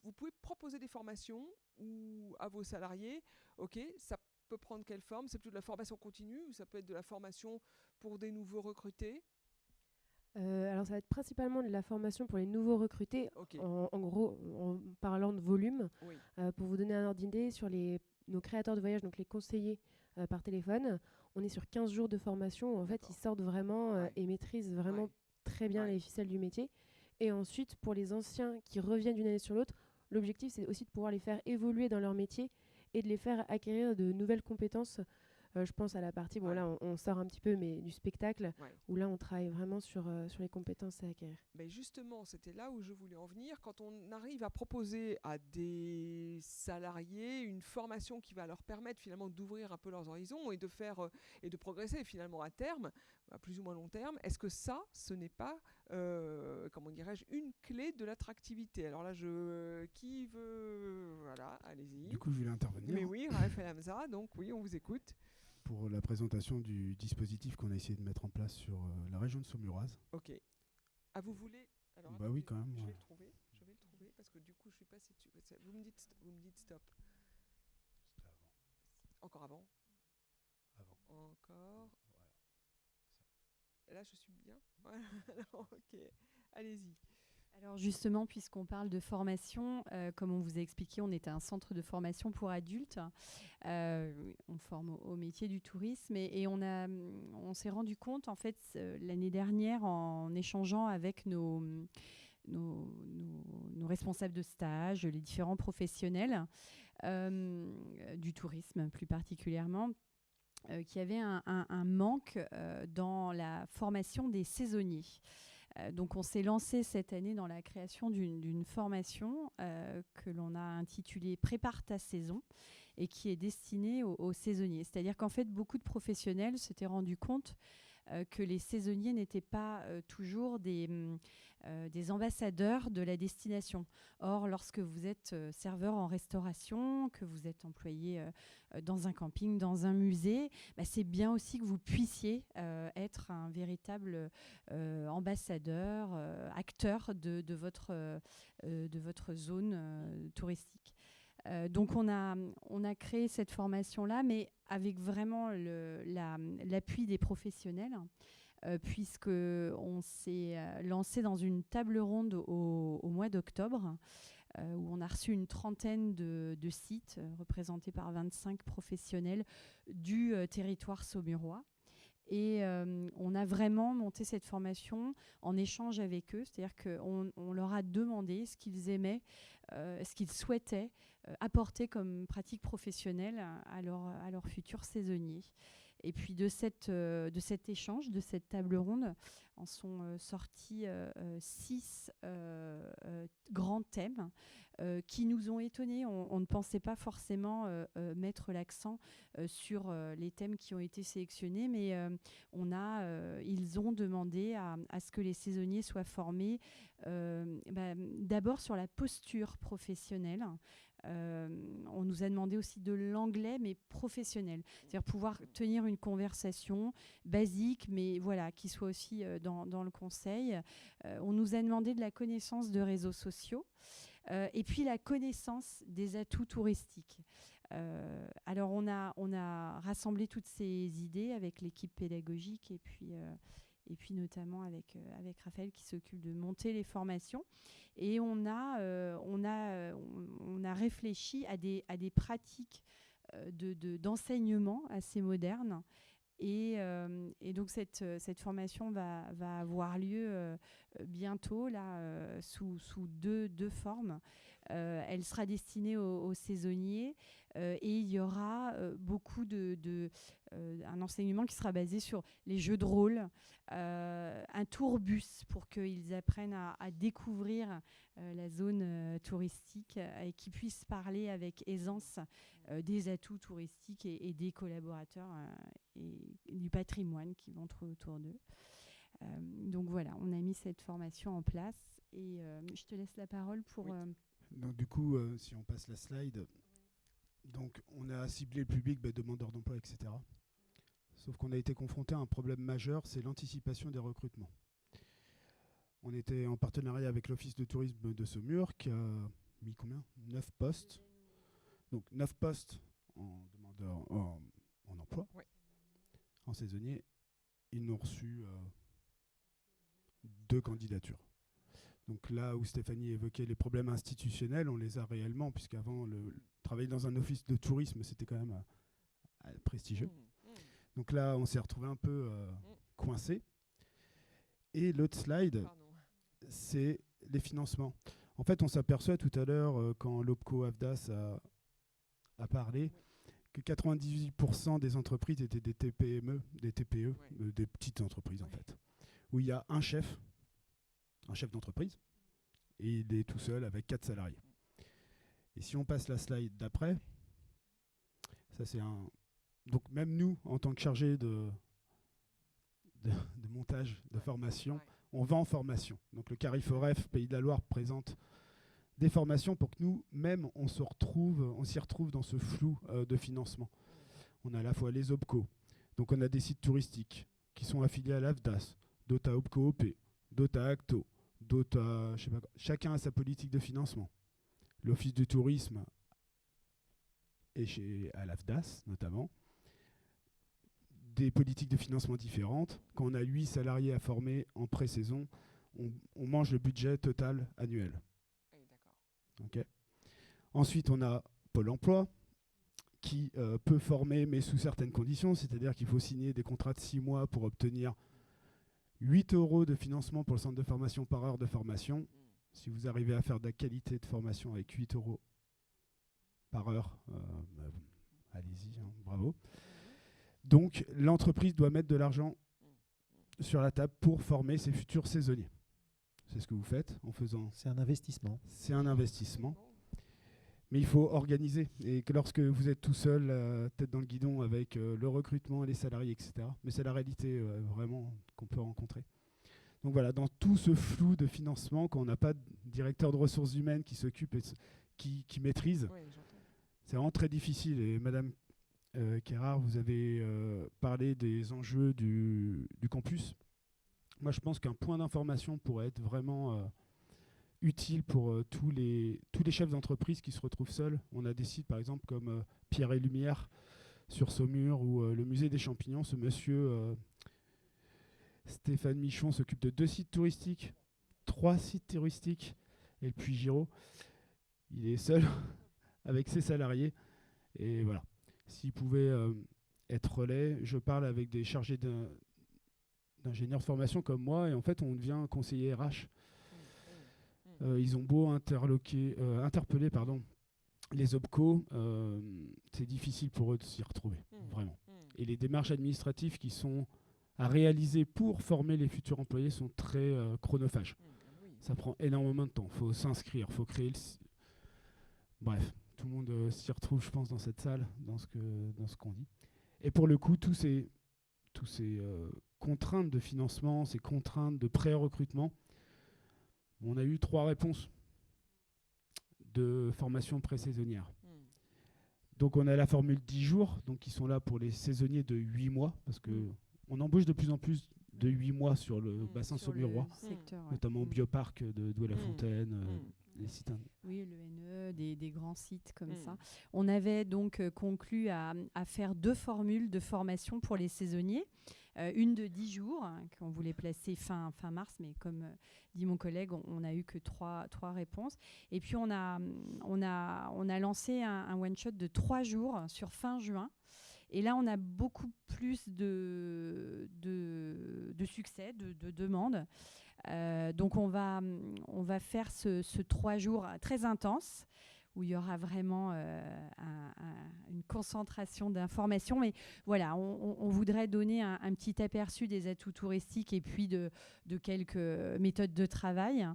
vous pouvez proposer des formations à vos salariés. Ok, ça peut prendre quelle forme? C'est plutôt de la formation continue ou ça peut être de la formation pour des nouveaux recrutés? Alors ça va être principalement de la formation pour les nouveaux recrutés, okay. En gros en parlant de volume, oui. Pour vous donner un ordre d'idée sur nos créateurs de voyage, donc les conseillers par téléphone, on est sur 15 jours de formation où en fait ils sortent vraiment et maîtrisent vraiment très bien les ficelles du métier. Et ensuite pour les anciens qui reviennent d'une année sur l'autre, l'objectif c'est aussi de pouvoir les faire évoluer dans leur métier et de les faire acquérir de nouvelles compétences Je pense à la partie, bon Ouais. là on sort un petit peu, mais du spectacle, Ouais. où là on travaille vraiment sur les compétences à acquérir. Ben justement, c'était là où je voulais en venir. Quand on arrive à proposer à des salariés une formation qui va leur permettre finalement d'ouvrir un peu leurs horizons et de faire et de progresser finalement à terme, à plus ou moins long terme, est-ce que ça, ce n'est pas, comment dirais-je, une clé de l'attractivité? Alors là, qui veut, voilà, allez-y. Du coup, je voulais intervenir Mais oui, Raphaël Hamza, donc oui, on vous écoute. pour la présentation du dispositif qu'on a essayé de mettre en place sur la région de Saumuroise. Ok. Ah, vous voulez? Alors, Bah oui, quand même, Je vais ouais. le trouver. Je vais le trouver parce que du coup, je suis pas si vous me dites stop. C'était avant. Encore avant. Avant. Encore. Voilà. Ça. Et là, je suis bien. Voilà. Alors, ok. Allez-y. Alors justement, puisqu'on parle de formation, comme on vous a expliqué, on est un centre de formation pour adultes. On forme au métier du tourisme et on s'est rendu compte, en fait, l'année dernière, en échangeant avec nos responsables de stage, les différents professionnels du tourisme plus particulièrement, qu'il y avait un manque dans la formation des saisonniers. Donc on s'est lancé cette année dans la création d'une formation que l'on a intitulée « Prépare ta saison » et qui est destinée aux saisonniers. C'est-à-dire qu'en fait, beaucoup de professionnels s'étaient rendus compte que les saisonniers n'étaient pas toujours des ambassadeurs de la destination. Or, lorsque vous êtes serveur en restauration, que vous êtes employé dans un camping, dans un musée, bah, c'est bien aussi que vous puissiez être un véritable ambassadeur, acteur de votre zone touristique. Donc on a créé cette formation-là, mais avec vraiment l'appui des professionnels, puisqu'on s'est lancé dans une table ronde au mois d'octobre, où on a reçu une trentaine de sites représentés par 25 professionnels du territoire saumurois. Et on a vraiment monté cette formation en échange avec eux, c'est-à-dire qu'on leur a demandé ce qu'ils aimaient, ce qu'ils souhaitaient apporter comme pratique professionnelle à leurs futurs saisonniers. Et puis de cet échange, de cette table ronde, en sont sortis 6 grands thèmes qui nous ont étonnés. On ne pensait pas forcément mettre l'accent sur les thèmes qui ont été sélectionnés, mais ils ont demandé à ce que les saisonniers soient formés d'abord sur la posture professionnelle. On nous a demandé aussi de l'anglais, mais professionnel. C'est-à-dire pouvoir tenir une conversation basique, mais voilà, qui soit aussi dans le conseil. On nous a demandé de la connaissance de réseaux sociaux et puis la connaissance des atouts touristiques. Alors, on a rassemblé toutes ces idées avec l'équipe pédagogique et puis notamment avec Raphaël qui s'occupe de monter les formations. Et on a réfléchi à des pratiques d'enseignement assez modernes. Et donc cette formation va avoir lieu bientôt là, sous deux formes. Elle sera destinée aux saisonniers et il y aura beaucoup un enseignement qui sera basé sur les jeux de rôle, un tourbus pour qu'ils apprennent à découvrir la zone touristique et qu'ils puissent parler avec aisance des atouts touristiques et des collaborateurs et du patrimoine qui vont trouver autour d'eux. Donc voilà, on a mis cette formation en place et je te laisse la parole pour... Oui. Donc du coup, si on passe la slide, donc on a ciblé le public, demandeurs d'emploi, etc. Sauf qu'on a été confronté à un problème majeur, c'est l'anticipation des recrutements. On était en partenariat avec l'Office de tourisme de Saumur qui a mis combien ? 9 postes. Donc 9 postes en demandeur en emploi. Ouais. En saisonnier, ils n'ont reçu 2 candidatures. Donc là où Stéphanie évoquait les problèmes institutionnels, on les a réellement, puisqu'avant, travailler dans un office de tourisme, c'était quand même prestigieux. Donc là, on s'est retrouvé un peu coincé. Et l'autre slide, c'est les financements. En fait, on s'aperçoit tout à l'heure, quand l'OPCO AFDAS a parlé, que 98% des entreprises étaient des TPME, des TPE, des petites entreprises en fait, où il y a un chef d'entreprise, et il est tout seul avec 4 salariés. Et si on passe la slide d'après, ça c'est un... Donc même nous, en tant que chargés de montage, de formation, on va en formation. Donc le Cariforef Pays de la Loire présente des formations pour que nous, même, on s'y retrouve dans ce flou de financement. On a à la fois les OPCO, donc on a des sites touristiques qui sont affiliés à l'AFDAS, d'autres à OPCO OP, d'autres à ACTO, d'autres à... je sais pas quoi. Chacun a sa politique de financement. L'Office du tourisme et à l'AFDAS notamment, des politiques de financement différentes. Quand on a 8 salariés à former en pré-saison, on mange le budget total annuel. Okay. Ensuite, on a Pôle emploi qui peut former, mais sous certaines conditions, c'est-à-dire qu'il faut signer des contrats de 6 mois pour obtenir 8 € de financement pour le centre de formation par heure de formation. Si vous arrivez à faire de la qualité de formation avec 8 € par heure, allez-y, hein, bravo. Donc, l'entreprise doit mettre de l'argent sur la table pour former ses futurs saisonniers. C'est ce que vous faites en faisant... C'est un investissement. C'est un investissement. Mais il faut organiser. Et que lorsque vous êtes tout seul, tête dans le guidon, avec le recrutement, les salariés, etc. Mais c'est la réalité vraiment qu'on peut rencontrer. Donc voilà, dans tout ce flou de financement, quand on n'a pas de directeur de ressources humaines qui s'occupe et qui maîtrise, c'est vraiment très difficile. Et Madame Kérard, vous avez parlé des enjeux du campus. Moi, je pense qu'un point d'information pourrait être vraiment utile pour tous les chefs d'entreprise qui se retrouvent seuls. On a des sites, par exemple, comme Pierre et Lumière sur Saumur ou le musée des champignons. Ce monsieur, Stéphane Michon, s'occupe de 2 sites touristiques, 3 sites touristiques, et le Puy-Giraud. Il est seul avec ses salariés. Et voilà. S'il pouvait être relais, je parle avec des chargés d'ingénieurs de formation comme moi, et en fait, on devient conseiller RH. Ils ont beau interpeller les OPCO, c'est difficile pour eux de s'y retrouver, vraiment. Et les démarches administratives qui sont à réaliser pour former les futurs employés sont très chronophages. Ça prend énormément de temps. Il faut s'inscrire, il faut créer le... Bref, tout le monde s'y retrouve, je pense, dans cette salle, dans ce qu'on dit. Et pour le coup, tous ces contraintes de financement, ces contraintes de pré-recrutement, on a eu 3 réponses de formation pré-saisonnière. Donc on a la formule 10 jours, donc qui sont là pour les saisonniers de 8 mois, parce qu'on embauche de plus en plus de 8 mois sur le bassin saumurois, notamment au bioparc de Douai-la-Fontaine, les sites. Oui, le NE, des grands sites comme ça. On avait donc conclu à faire 2 formules de formation pour les saisonniers. Une de 10 jours, qu'on voulait placer fin mars, mais comme dit mon collègue, on n'a eu que 3 réponses. Et puis on a lancé un one-shot de 3 jours sur fin juin. Et là, on a beaucoup plus de succès, de demandes. Donc, on va faire ce 3 jours très intense où il y aura vraiment une concentration d'informations. Mais voilà, on voudrait donner un petit aperçu des atouts touristiques et puis de quelques méthodes de travail.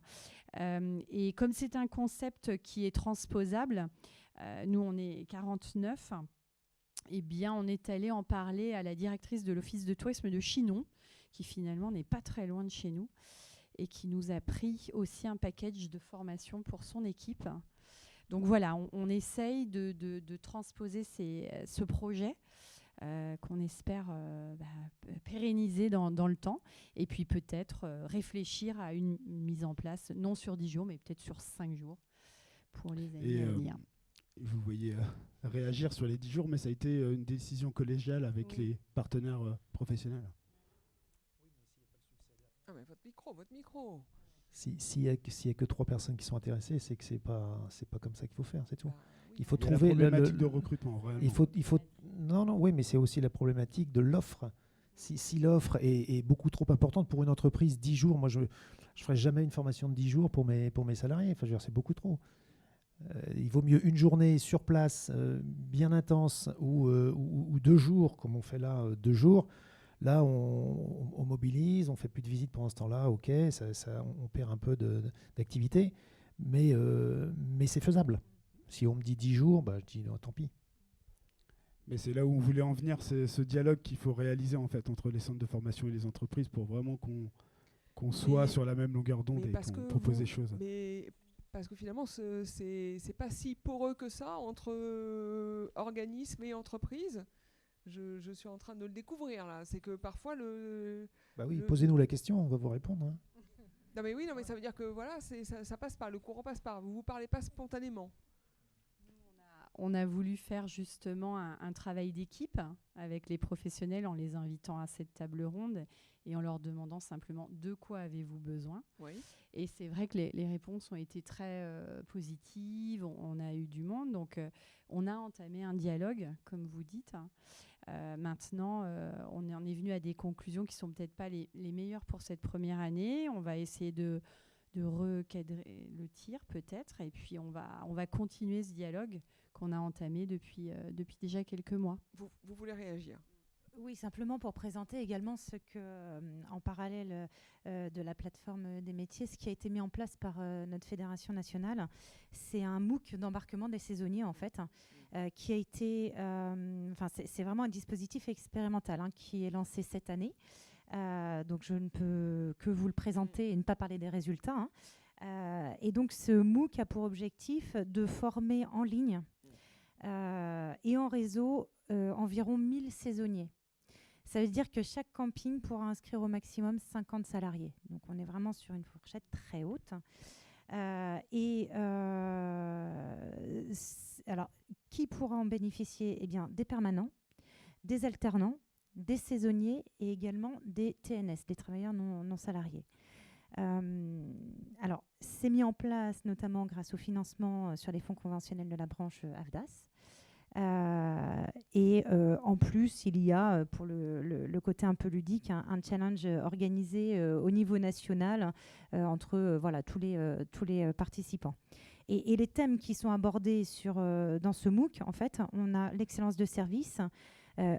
Et comme c'est un concept qui est transposable, nous, on est 49. Eh bien, on est allé en parler à la directrice de l'Office de tourisme de Chinon, qui finalement n'est pas très loin de chez nous, et qui nous a pris aussi un package de formation pour son équipe. Donc voilà, on essaye de transposer ce projet qu'on espère pérenniser dans le temps, et puis peut-être réfléchir à une mise en place, non sur 10 jours, mais peut-être sur 5 jours pour les années à venir. Vous voyez réagir sur les 10 jours, mais ça a été une décision collégiale avec les partenaires professionnels. Ah mais votre micro. S'il y a que 3 personnes qui sont intéressées, c'est que c'est pas comme ça qu'il faut faire, c'est tout. Oui. Il faut Il y a trouver la problématique de recrutement. Réellement. Oui, mais c'est aussi la problématique de l'offre. Si l'offre est beaucoup trop importante pour une entreprise, 10 jours, moi je ferai jamais une formation de 10 jours pour mes salariés. Enfin, je veux dire, c'est beaucoup trop. Il vaut mieux une journée sur place, bien intense, ou 2 jours, comme on fait là, 2 jours. Là, on mobilise, on fait plus de visites pendant ce temps-là, ok, on perd un peu d'activité, mais c'est faisable. Si on me dit 10 jours, bah, je dis non, tant pis. Mais c'est là où on voulait en venir, c'est ce dialogue qu'il faut réaliser en fait entre les centres de formation et les entreprises pour vraiment qu'on soit sur la même longueur d'onde et qu'on propose des choses. Mais parce que finalement, c'est pas si poreux que ça entre organismes et entreprises. Je suis en train de le découvrir là. C'est que parfois Bah oui, posez-nous la question, on va vous répondre. Hein. Non mais oui, non mais ça veut dire que voilà, ça passe par le courant passe par. Vous parlez pas spontanément. On a voulu faire justement un travail d'équipe avec les professionnels en les invitant à cette table ronde et en leur demandant simplement de quoi avez-vous besoin. Oui. Et c'est vrai que les réponses ont été très positives, on a eu du monde, donc on a entamé un dialogue, comme vous dites. Maintenant, on est venu à des conclusions qui ne sont peut-être pas les meilleures pour cette première année. On va essayer de recadrer le tir peut-être, et puis on va continuer ce dialogue qu'on a entamé depuis déjà quelques mois. Vous voulez réagir ? Oui, simplement pour présenter également ce que, en parallèle de la plateforme des métiers, ce qui a été mis en place par notre fédération nationale, c'est un MOOC d'embarquement des saisonniers en fait, qui a été, c'est vraiment un dispositif expérimental qui est lancé cette année. Donc je ne peux que vous le présenter et ne pas parler des résultats. Et donc ce MOOC a pour objectif de former en ligne et en réseau environ 1000 saisonniers. Ça veut dire que chaque camping pourra inscrire au maximum 50 salariés. Donc on est vraiment sur une fourchette très haute. Alors, qui pourra en bénéficier ? Eh bien, des permanents, des alternants, des saisonniers et également des TNS, des travailleurs non salariés. Alors, c'est mis en place notamment grâce au financement sur les fonds conventionnels de la branche AFDAS. En plus, il y a, pour le côté un peu ludique, un challenge organisé au niveau national entre tous les participants. Et les thèmes qui sont abordés dans ce MOOC, en fait, on a l'excellence de service,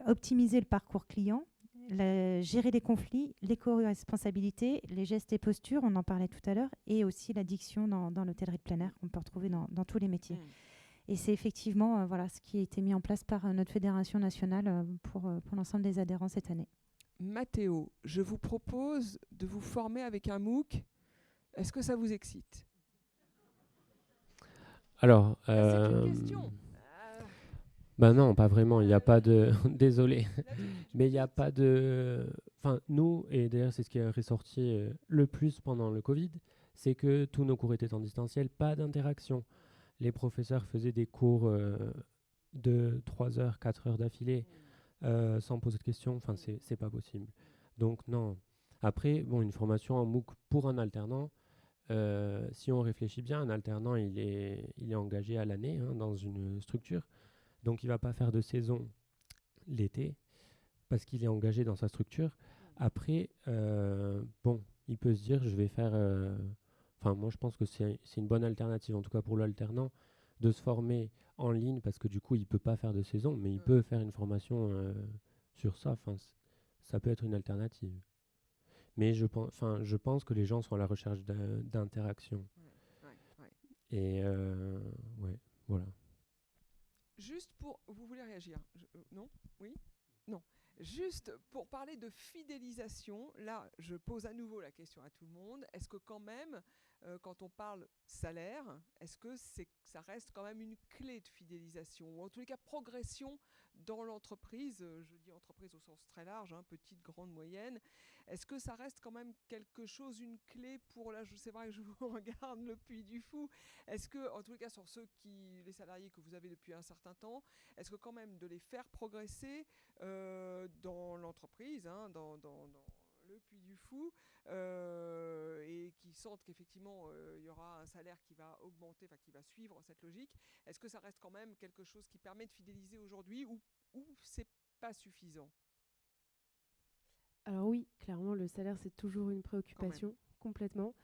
optimiser le parcours client, gérer les conflits, l'éco-responsabilité, les gestes et postures, on en parlait tout à l'heure, et aussi l'addiction dans l'hôtellerie de plein air qu'on peut retrouver dans tous les métiers. Et c'est effectivement ce qui a été mis en place par notre fédération nationale pour l'ensemble des adhérents cette année. Mathéo, je vous propose de vous former avec un MOOC. Est-ce que ça vous excite ? Alors, c'est une question. Ben non, pas vraiment. Il n'y a pas de... Désolé. Mais il n'y a pas de... Enfin, nous, et d'ailleurs c'est ce qui est ressorti le plus pendant le Covid, c'est que tous nos cours étaient en distanciel, pas d'interaction. Les professeurs faisaient des cours de 3 heures, 4 heures d'affilée sans poser de questions. Enfin, c'est pas possible. Donc non. Après, une formation en MOOC pour un alternant, si on réfléchit bien, un alternant, il est engagé à l'année dans une structure. Donc, il ne va pas faire de saison l'été parce qu'il est engagé dans sa structure. Après, il peut se dire, je vais faire... moi, je pense que c'est une bonne alternative, en tout cas pour l'alternant, de se former en ligne parce que du coup, il ne peut pas faire de saison, mais il peut faire une formation sur ça. Ça peut être une alternative. Mais je pense que les gens sont à la recherche d'interaction. Ouais. Et voilà. Juste pour... Vous voulez réagir ? Non ? Oui ? Non. Juste pour parler de fidélisation, là, je pose à nouveau la question à tout le monde. Est-ce que quand même, quand on parle salaire, est-ce que ça reste quand même une clé de fidélisation ? Ou en tous les cas, progression dans l'entreprise, je dis entreprise au sens très large, petite, grande, moyenne. Est-ce que ça reste quand même quelque chose, une clé pour... Là, c'est vrai que je vous regarde le Puy du Fou. Est-ce que, en tous les cas, sur les salariés que vous avez depuis un certain temps, est-ce que quand même de les faire progresser dans l'entreprise, dans le Puy du Fou, et qui sentent qu'effectivement il y aura un salaire qui va augmenter, qui va suivre cette logique, est-ce que ça reste quand même quelque chose qui permet de fidéliser aujourd'hui ou c'est pas suffisant ? Alors oui, clairement, le salaire, c'est toujours une préoccupation, complètement.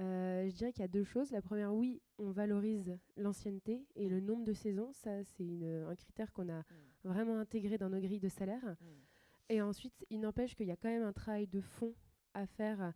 Je dirais qu'il y a 2 choses. La première, oui, on valorise l'ancienneté et le nombre de saisons. Ça, c'est un critère qu'on a vraiment intégré dans nos grilles de salaire. Et ensuite, il n'empêche qu'il y a quand même un travail de fond à faire,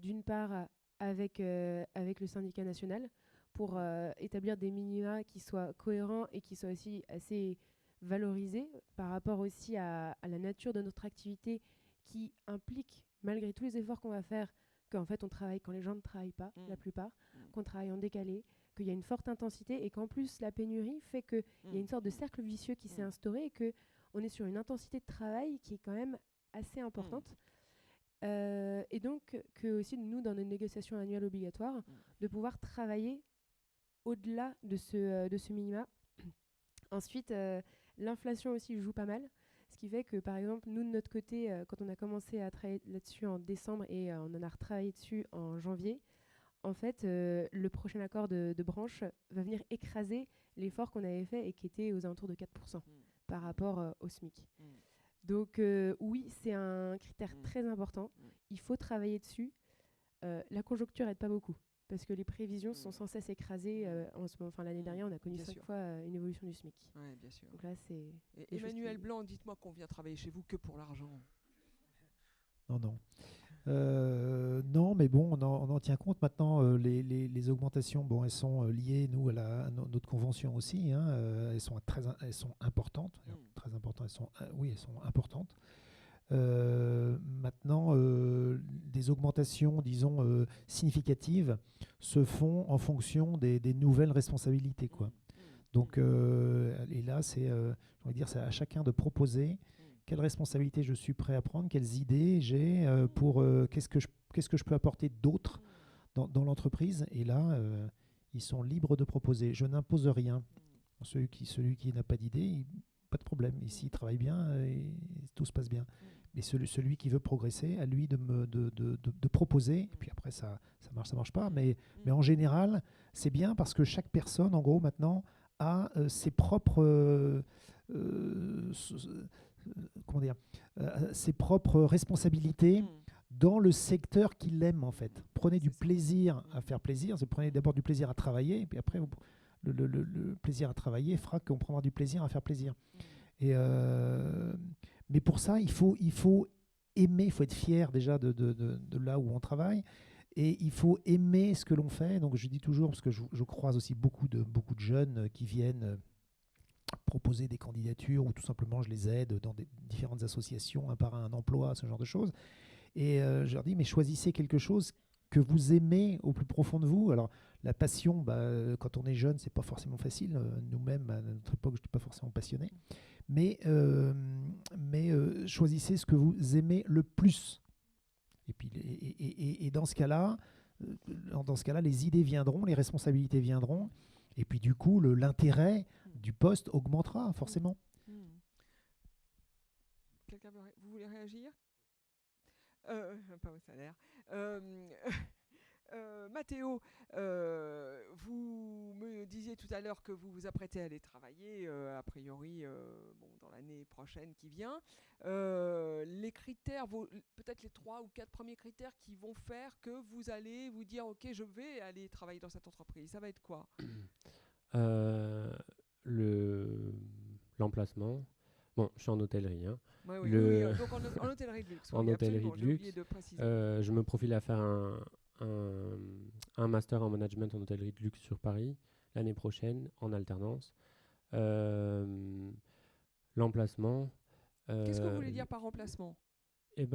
d'une part avec le syndicat national, pour établir des minima qui soient cohérents et qui soient aussi assez valorisés par rapport aussi à la nature de notre activité, qui implique, malgré tous les efforts qu'on va faire, qu'en fait on travaille quand les gens ne travaillent pas, la plupart, qu'on travaille en décalé, qu'il y a une forte intensité et qu'en plus la pénurie fait qu'il y a une sorte de cercle vicieux qui s'est instauré et qu'on est sur une intensité de travail qui est quand même assez importante. Et donc que aussi nous, dans nos négociations annuelles obligatoires, de pouvoir travailler au-delà de ce minima. Ensuite, l'inflation aussi joue pas mal, ce qui fait que par exemple nous de notre côté, quand on a commencé à travailler là-dessus en décembre et on en a retravaillé dessus en janvier, en fait le prochain accord de branche va venir écraser l'effort qu'on avait fait et qui était aux alentours de 4% par rapport au SMIC. Donc oui, c'est un critère très important. Il faut travailler dessus. La conjoncture aide pas beaucoup parce que les prévisions sont sans cesse écrasées. L'année dernière, on a connu 5 fois une évolution du SMIC. Ouais, bien sûr. Donc là, c'est Emmanuel Blanc, dites-moi qu'on vient travailler chez vous que pour l'argent. Non. Non, mais bon, on en tient compte maintenant. Les augmentations, bon, elles sont liées, nous, à notre convention aussi. Elles sont importantes. Très importantes. Elles sont importantes. Maintenant, des augmentations, disons, significatives se font en fonction des nouvelles responsabilités, quoi. Donc, et là, c'est à chacun de proposer quelles responsabilités je suis prêt à prendre, quelles idées j'ai pour qu'est-ce que je peux apporter d'autre dans l'entreprise. Et là, ils sont libres de proposer. Je n'impose rien. Celui qui n'a pas d'idée, pas de problème. Ici, il travaille bien et tout se passe bien. Mais celui qui veut progresser, à lui de proposer. Et puis après, ça marche pas. Mais en général, c'est bien parce que chaque personne, en gros, maintenant, a ses propres ses propres responsabilités dans le secteur qu'il aime, en fait. Prenez du plaisir à faire plaisir. Prenez d'abord du plaisir à travailler, et puis après, le plaisir à travailler fera qu'on prendra du plaisir à faire plaisir. Mais pour ça, il faut aimer, il faut être fier déjà de là où on travaille. Et il faut aimer ce que l'on fait. Donc je dis toujours, parce que je croise aussi beaucoup de jeunes qui viennent proposer des candidatures, ou tout simplement je les aide dans des différentes associations, un par un emploi, ce genre de choses. Et je leur dis, mais choisissez quelque chose que vous aimez au plus profond de vous. Alors la passion, quand on est jeune, c'est pas forcément facile. Nous-mêmes, à notre époque, je n'étais pas forcément passionné. Mais choisissez ce que vous aimez le plus. Et puis, et dans ce cas-là, les idées viendront, les responsabilités viendront, et puis du coup, l'intérêt du poste augmentera forcément. Quelqu'un vous voulez réagir? Pas au salaire. Mathéo, vous me disiez tout à l'heure que vous vous apprêtez à aller travailler, a priori, dans l'année prochaine qui vient. Les critères, peut-être les 3 ou 4 premiers critères qui vont faire que vous allez vous dire « Ok, je vais aller travailler dans cette entreprise », ça va être quoi? L'emplacement. Bon, je suis en hôtellerie. Oui, donc en hôtellerie de luxe. En hôtellerie de luxe. Je me profile à faire un master en management en hôtellerie de luxe sur Paris l'année prochaine en alternance. L'emplacement. Qu'est-ce que vous voulez dire par emplacement? Qu'il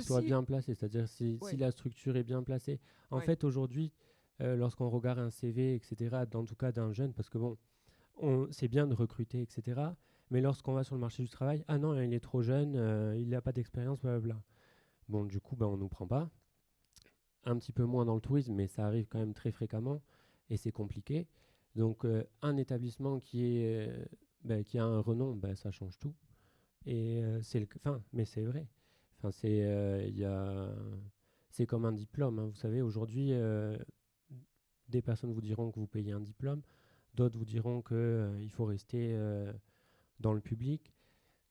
soit bien placé, c'est-à-dire si la structure est bien placée. En fait, aujourd'hui, lorsqu'on regarde un CV, etc., en tout cas d'un jeune, parce que c'est bien de recruter, etc., mais lorsqu'on va sur le marché du travail, ah non, il est trop jeune, il n'a pas d'expérience, blablabla. Bon, du coup, on ne nous prend pas. Un petit peu moins dans le tourisme, mais ça arrive quand même très fréquemment et c'est compliqué. Donc, un établissement qui a un renom, ça change tout. Et mais c'est vrai. C'est comme un diplôme. Vous savez, aujourd'hui, des personnes vous diront que vous payez un diplôme, d'autres vous diront qu'il faut rester dans le public.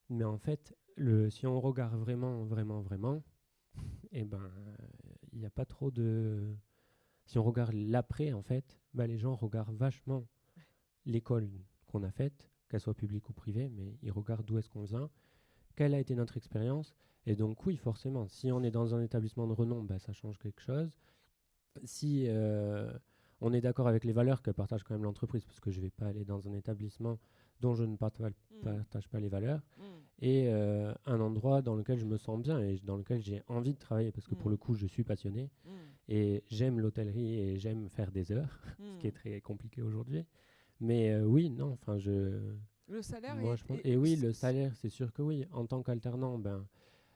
Mais en fait, si on regarde vraiment, il il n'y a pas trop de... Si on regarde l'après, en fait, les gens regardent vachement l'école qu'on a faite, qu'elle soit publique ou privée, mais ils regardent d'où est-ce qu'on vient, quelle a été notre expérience. Et donc oui, forcément, si on est dans un établissement de renom, ça change quelque chose. Si on est d'accord avec les valeurs que partage quand même l'entreprise, parce que je ne vais pas aller dans un établissement dont je ne partage pas les valeurs, et un endroit dans lequel je me sens bien et dans lequel j'ai envie de travailler, parce que pour le coup, je suis passionné, et j'aime l'hôtellerie et j'aime faire des heures, ce qui est très compliqué aujourd'hui. Mais oui, non, enfin, Le salaire Et oui, le salaire, c'est sûr que oui. En tant qu'alternant,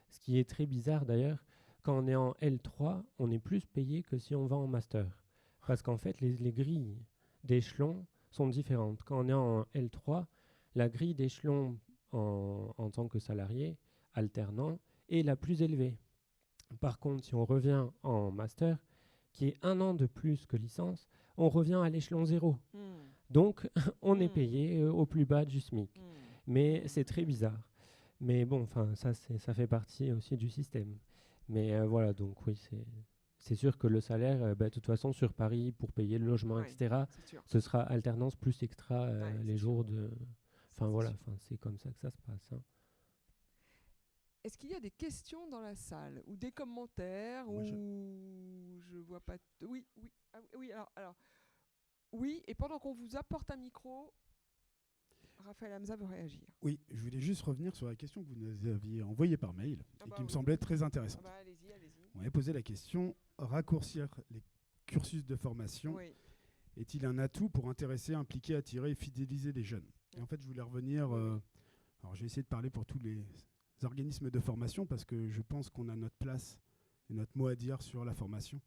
ce qui est très bizarre d'ailleurs, quand on est en L3, on est plus payé que si on va en master. Parce qu'en fait, les grilles d'échelon sont différentes. Quand on est en L3, la grille d'échelon en tant que salarié, alternant, est la plus élevée. Par contre, si on revient en master, qui est 1 an de plus que licence, on revient à l'échelon 0. Donc, on est payé au plus bas du SMIC. Mais c'est très bizarre. Mais bon, ça fait partie aussi du système. Mais voilà, donc oui, c'est sûr que le salaire, de toute façon, sur Paris, pour payer le logement, etc., ce sera alternance plus extra les jours de... Enfin voilà, c'est comme ça que ça se passe. Hein. Est-ce qu'il y a des questions dans la salle ou des commentaires je vois pas. Oui. Alors. Oui, et pendant qu'on vous apporte un micro, Raphaël Hamza veut réagir. Oui, je voulais juste revenir sur la question que vous nous aviez envoyée par mail et qui me semblait très intéressante. Allez-y. On avait posé la question, raccourcir les cursus de formation est-il un atout pour intéresser, impliquer, attirer et fidéliser les jeunes ? Et en fait, je voulais revenir... alors, j'ai essayé de parler pour tous les organismes de formation parce que je pense qu'on a notre place et notre mot à dire sur la formation.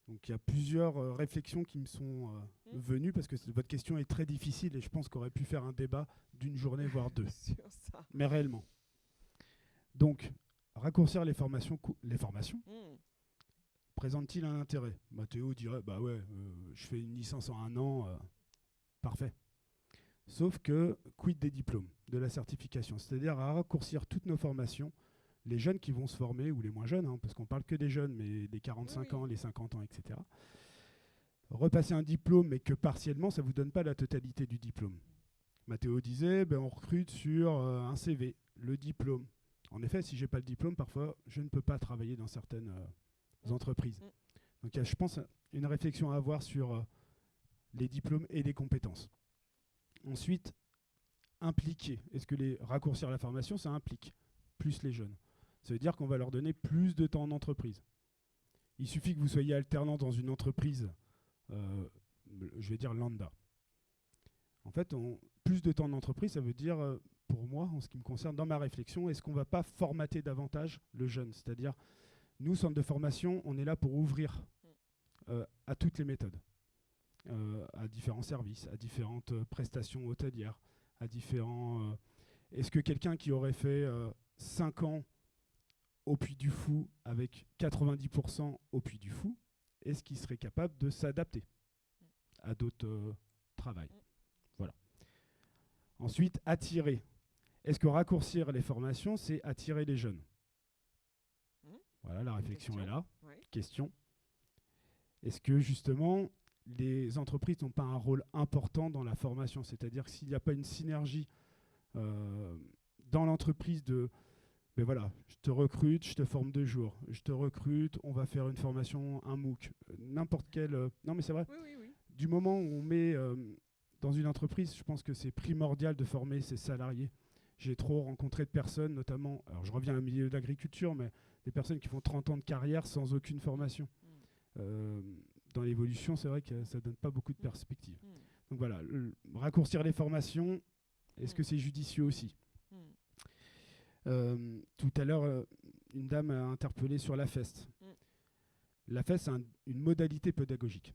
Donc il y a plusieurs réflexions qui me sont venues parce que votre question est très difficile et je pense qu'on aurait pu faire un débat d'une journée, voire 2. Sur ça. Mais réellement. Donc, raccourcir les formations présente-t-il un intérêt ? Théo dirait, je fais une licence en 1 an, parfait. Sauf que, quid des diplômes, de la certification ? C'est-à-dire à raccourcir toutes nos formations, les jeunes qui vont se former, ou les moins jeunes, parce qu'on parle que des jeunes, mais les 45 ans, les 50 ans, etc. Repasser un diplôme, mais que partiellement, ça ne vous donne pas la totalité du diplôme. Mathéo disait, on recrute sur un CV, le diplôme. En effet, si je n'ai pas le diplôme, parfois, je ne peux pas travailler dans certaines entreprises. Donc il y a, je pense, une réflexion à avoir sur les diplômes et les compétences. Ensuite, impliquer. Est-ce que raccourcir la formation, ça implique plus les jeunes ? Ça veut dire qu'on va leur donner plus de temps en entreprise. Il suffit que vous soyez alternant dans une entreprise, je vais dire lambda. En fait, plus de temps en entreprise, ça veut dire, pour moi, en ce qui me concerne, dans ma réflexion, est-ce qu'on ne va pas formater davantage le jeune ? C'est-à-dire, nous, centre de formation, on est là pour ouvrir à toutes les méthodes, à différents services, à différentes prestations hôtelières, à différents... est-ce que quelqu'un qui aurait fait 5 ans au Puy du Fou avec 90% au Puy du Fou, est-ce qu'il serait capable de s'adapter à d'autres travails ? Voilà. Ensuite, attirer. Est-ce que raccourcir les formations, c'est attirer les jeunes ? Voilà, la réflexion est là. Question. Est-ce que justement, les entreprises n'ont pas un rôle important dans la formation ? C'est-à-dire que s'il n'y a pas une synergie dans l'entreprise de... je te recrute, je te forme 2 jours. Je te recrute, on va faire une formation, un MOOC, n'importe quel... Non, mais c'est vrai. Oui. Du moment où on met dans une entreprise, je pense que c'est primordial de former ses salariés. J'ai trop rencontré de personnes, notamment... Alors, je reviens au milieu de l'agriculture, mais des personnes qui font 30 ans de carrière sans aucune formation. Dans l'évolution, c'est vrai que ça ne donne pas beaucoup de perspectives. Donc voilà, raccourcir les formations, est-ce que c'est judicieux aussi ? Tout à l'heure, une dame a interpellé sur la FEST. La FEST, c'est une modalité pédagogique.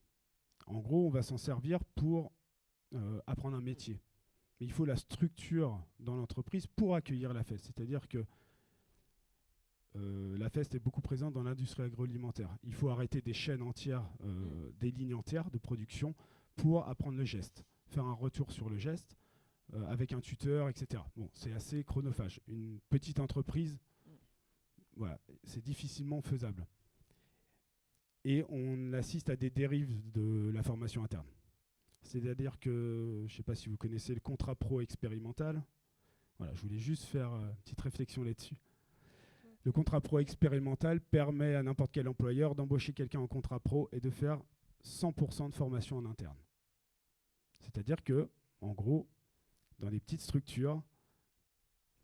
En gros, on va s'en servir pour apprendre un métier. Mais il faut la structure dans l'entreprise pour accueillir la FEST. C'est-à-dire que la FEST est beaucoup présente dans l'industrie agroalimentaire. Il faut arrêter des chaînes entières, des lignes entières de production pour apprendre le geste, faire un retour sur le geste avec un tuteur, etc. Bon, c'est assez chronophage. Une petite entreprise, voilà, c'est difficilement faisable. et on assiste à des dérives de la formation interne. C'est-à-dire que, je ne sais pas si vous connaissez le contrat pro expérimental. Voilà, je voulais juste faire une petite réflexion là-dessus. Le contrat pro expérimental permet à n'importe quel employeur d'embaucher quelqu'un en contrat pro et de faire 100% de formation en interne. C'est-à-dire que, en gros, dans les petites structures,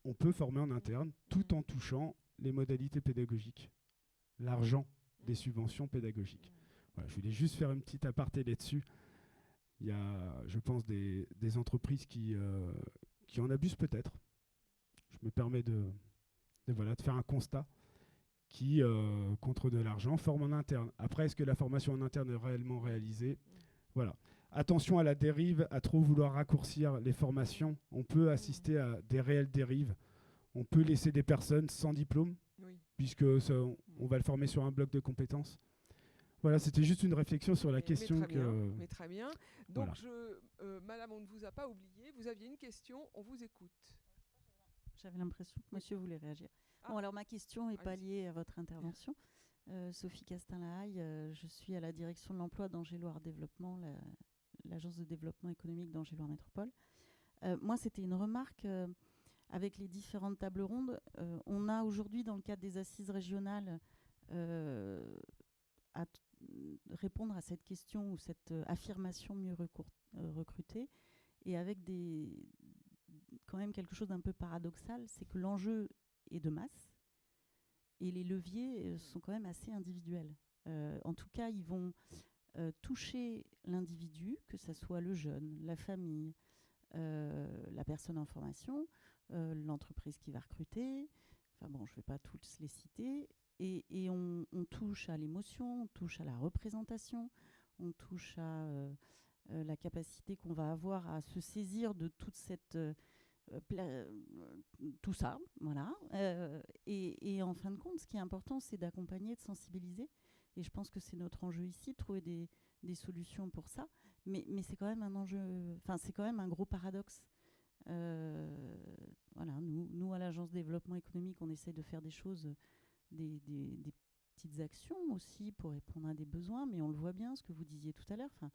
on peut former en interne tout en touchant les modalités pédagogiques, l'argent des subventions pédagogiques. Voilà, je voulais juste faire une petite aparté là-dessus. Il y a, je pense, des entreprises qui en abusent peut-être. Je me permets de faire un constat qui, contre de l'argent, forment en interne. Après, est-ce que la formation en interne est réellement réalisée? Voilà. Attention à la dérive, à trop vouloir raccourcir les formations. On peut assister à des réelles dérives. On peut laisser des personnes sans diplôme, puisque on va le former sur un bloc de compétences. Voilà, c'était juste une réflexion sur la question Mais très bien. Donc, voilà. Madame, on ne vous a pas oublié. Vous aviez une question, on vous écoute. J'avais l'impression que monsieur voulait réagir. Bon, alors ma question n'est pas liée à votre intervention. Sophie Castin-Lahaye, je suis à la direction de l'emploi d'Angéloire Développement, l'agence de développement économique d'Angéloire Métropole. Moi, c'était une remarque avec les différentes tables rondes. On a aujourd'hui, dans le cadre des assises régionales, à répondre à cette question ou cette affirmation mieux recruter, et avec quand même quelque chose d'un peu paradoxal, c'est que l'enjeu est de masse et les leviers sont quand même assez individuels. En tout cas, ils vont toucher l'individu, que ce soit le jeune, la famille, la personne en formation, l'entreprise qui va recruter. Enfin bon, je ne vais pas tous les citer. Et on touche à l'émotion, on touche à la représentation, on touche à la capacité qu'on va avoir à se saisir de toute cette... tout ça, voilà. Et en fin de compte, ce qui est important, c'est d'accompagner, de sensibiliser. Et je pense que c'est notre enjeu ici, de trouver des solutions pour ça. Mais c'est quand même un enjeu... Enfin, c'est quand même un gros paradoxe. Voilà, nous, à l'Agence de développement économique, on essaie de faire des choses... Des petites actions aussi pour répondre à des besoins, mais on le voit bien, ce que vous disiez tout à l'heure. Enfin,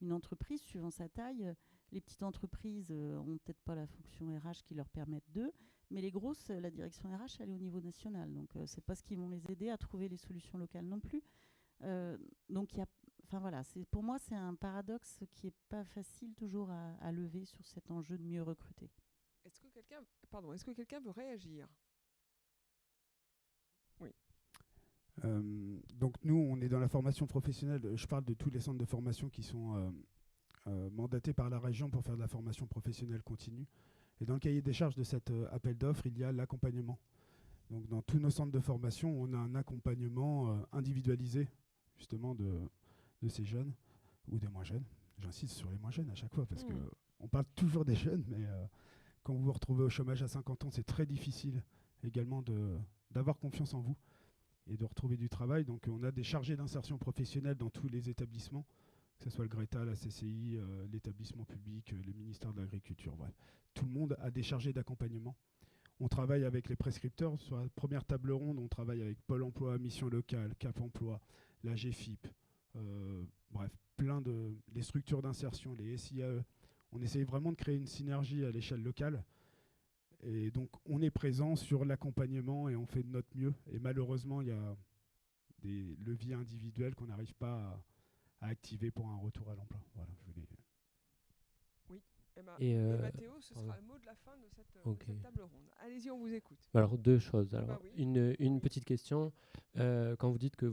une entreprise, suivant sa taille, les petites entreprises n'ont peut-être pas la fonction RH qui leur permette d'eux, mais les grosses, la direction RH, elle est au niveau national. Donc, c'est pas ce qui vont les aider à trouver les solutions locales non plus. Donc, voilà, pour moi, c'est un paradoxe qui n'est pas facile toujours à lever sur cet enjeu de mieux recruter. Est-ce que quelqu'un veut réagir? Oui. Donc nous, on est dans la formation professionnelle. Je parle de tous les centres de formation qui sont mandatés par la région pour faire de la formation professionnelle continue. Et dans le cahier des charges de cet appel d'offres, il y a l'accompagnement. Donc dans tous nos centres de formation, on a un accompagnement individualisé justement de ces jeunes ou des moins jeunes. J'insiste sur les moins jeunes à chaque fois parce qu'on parle toujours des jeunes, mais quand vous vous retrouvez au chômage à 50 ans, c'est très difficile également d'avoir confiance en vous et de retrouver du travail. Donc on a des chargés d'insertion professionnelle dans tous les établissements, que ce soit le GRETA, la CCI, l'établissement public, le ministère de l'Agriculture, bref. Tout le monde a des chargés d'accompagnement. On travaille avec les prescripteurs. Sur la première table ronde, on travaille avec Pôle emploi, Mission locale, Cap emploi, la GFIP, bref, les structures d'insertion, les SIAE. On essaye vraiment de créer une synergie à l'échelle locale. Et donc, on est présent sur l'accompagnement et on fait de notre mieux. Et malheureusement, il y a des leviers individuels qu'on n'arrive pas à activer pour un retour à l'emploi. Voilà, Oui, et Mathéo, ce sera le mot de la fin de cette table ronde. Allez-y, on vous écoute. Alors, deux choses. Alors, oui. Une petite question. Quand vous dites que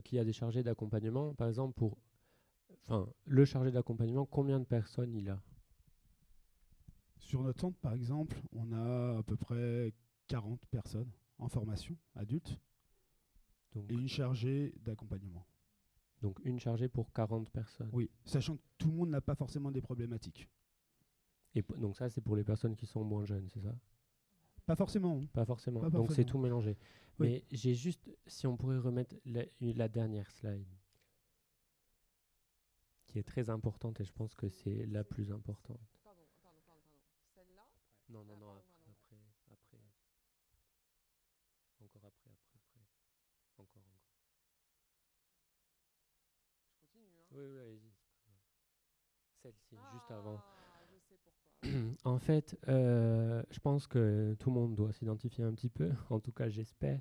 qu'il y a des chargés d'accompagnement, par exemple, le chargé d'accompagnement, combien de personnes il a? Sur notre centre, par exemple, on a à peu près 40 personnes en formation, adultes, et une chargée d'accompagnement. Donc une chargée pour 40 personnes. Oui, sachant que tout le monde n'a pas forcément des problématiques. Et donc ça, c'est pour les personnes qui sont moins jeunes, c'est ça? Pas forcément. Pas forcément. Donc c'est tout mélangé. Oui. Mais j'ai juste, si on pourrait remettre la dernière slide, qui est très importante et je pense que c'est la plus importante. Pardon. Celle-là? Non, après. Encore après. Encore. Oui, allez-y. Celle-ci, juste avant. Je sais pourquoi. En fait, je pense que tout le monde doit s'identifier un petit peu, en tout cas j'espère,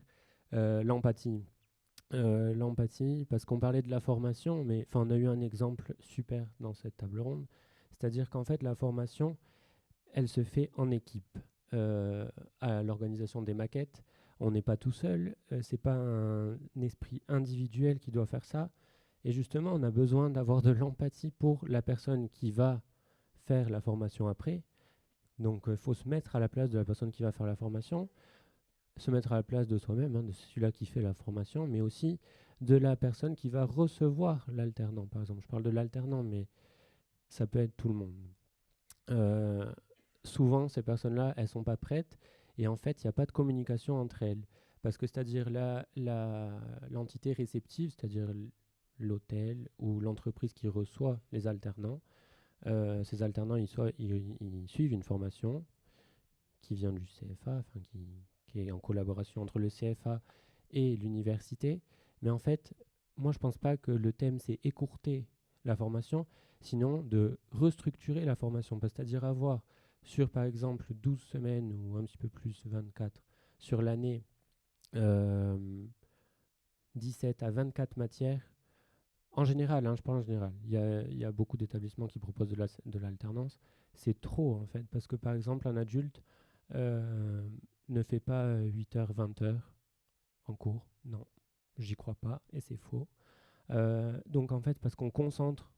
l'empathie. L'empathie, parce qu'on parlait de la formation, mais on a eu un exemple super dans cette table ronde, c'est-à-dire qu'en fait la formation, elle se fait en équipe. À l'organisation des maquettes, on n'est pas tout seul, c'est pas un esprit individuel qui doit faire ça, et justement on a besoin d'avoir de l'empathie pour la personne qui va faire la formation après. Donc il faut se mettre à la place de la personne qui va faire la formation, se mettre à la place de soi-même, hein, de celui-là qui fait la formation, mais aussi de la personne qui va recevoir l'alternant. Par exemple, je parle de l'alternant, mais ça peut être tout le monde. Souvent, ces personnes-là, elles ne sont pas prêtes, et en fait, il n'y a pas de communication entre elles. Parce que c'est-à-dire l'entité réceptive, c'est-à-dire l'hôtel ou l'entreprise qui reçoit les alternants, ces alternants, ils suivent une formation qui vient du CFA, qui est en collaboration entre le CFA et l'université. Mais en fait, moi, je ne pense pas que le thème, c'est écourter la formation, sinon de restructurer la formation. C'est-à-dire avoir sur, par exemple, 12 semaines ou un petit peu plus, 24, sur l'année, 17 à 24 matières. En général, je parle en général, il y a beaucoup d'établissements qui proposent de l'alternance. C'est trop, en fait, parce que, par exemple, un adulte ne fait pas 8h, 20h en cours. Non, j'y crois pas, et c'est faux. Donc, en fait, parce qu'on concentre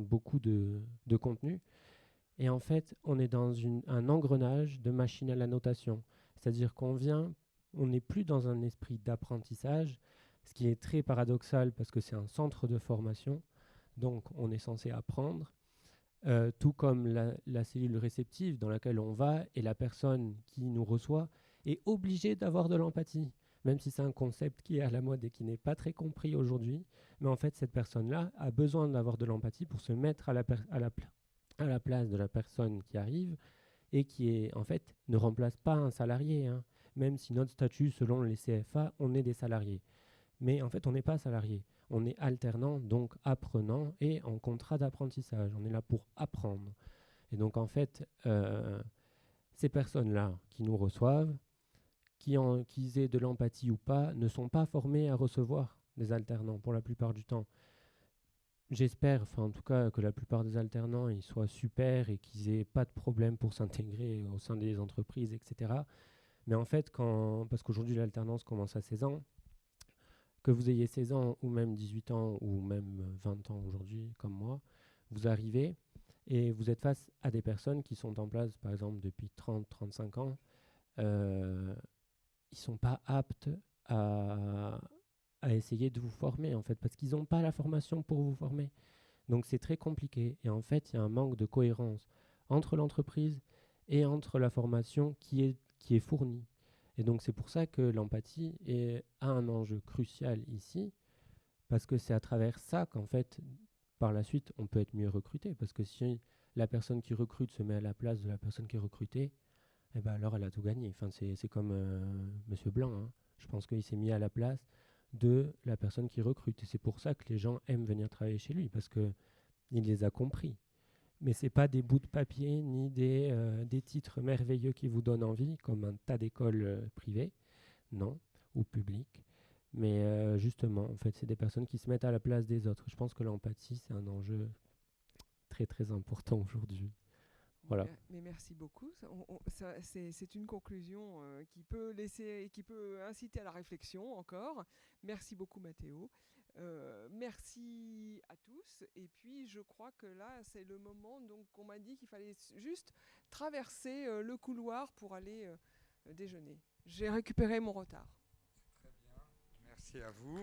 beaucoup de contenu, et en fait, on est dans un engrenage de machine à la notation. C'est-à-dire on n'est plus dans un esprit d'apprentissage, ce qui est très paradoxal parce que c'est un centre de formation, donc on est censé apprendre, tout comme la cellule réceptive dans laquelle on va, et la personne qui nous reçoit est obligée d'avoir de l'empathie, même si c'est un concept qui est à la mode et qui n'est pas très compris aujourd'hui. Mais en fait, cette personne-là a besoin d'avoir de l'empathie pour se mettre à la place de la personne qui arrive et qui en fait ne remplace pas un salarié, hein. Même si notre statut, selon les CFA, on est des salariés. Mais en fait, on n'est pas salarié. On est alternant, donc apprenant, et en contrat d'apprentissage. On est là pour apprendre. Et donc, en fait, ces personnes-là qui nous reçoivent, qu'ils aient de l'empathie ou pas, ne sont pas formées à recevoir des alternants pour la plupart du temps. J'espère, en tout cas, que la plupart des alternants ils soient super et qu'ils n'aient pas de problème pour s'intégrer au sein des entreprises, etc. Mais en fait, parce qu'aujourd'hui l'alternance commence à 16 ans, que vous ayez 16 ans ou même 18 ans ou même 20 ans aujourd'hui, comme moi, vous arrivez et vous êtes face à des personnes qui sont en place, par exemple, depuis 30-35 ans. Ils ne sont pas aptes à essayer de vous former, en fait, parce qu'ils n'ont pas la formation pour vous former. Donc c'est très compliqué. Et en fait, il y a un manque de cohérence entre l'entreprise et entre la formation qui est fournie. Et donc c'est pour ça que l'empathie a un enjeu crucial ici, parce que c'est à travers ça qu'en fait, par la suite, on peut être mieux recruté. Parce que si la personne qui recrute se met à la place de la personne qui est recrutée, eh ben alors elle a tout gagné. Enfin, c'est comme Monsieur Blanc, hein. Je pense qu'il s'est mis à la place de la personne qui recrute. Et c'est pour ça que les gens aiment venir travailler chez lui, parce qu'il les a compris. Mais ce n'est pas des bouts de papier ni des titres merveilleux qui vous donnent envie, comme un tas d'écoles privées, non, ou publiques. Mais justement, en fait, c'est des personnes qui se mettent à la place des autres. Je pense que l'empathie, c'est un enjeu très, très important aujourd'hui. Voilà. Mais merci beaucoup. C'est une conclusion qui peut inciter à la réflexion encore. Merci beaucoup, Mathéo. Merci à tous. Et puis, je crois que là, c'est le moment. Donc, on m'a dit qu'il fallait juste traverser le couloir pour aller déjeuner. J'ai récupéré mon retard. Très bien. Merci à vous.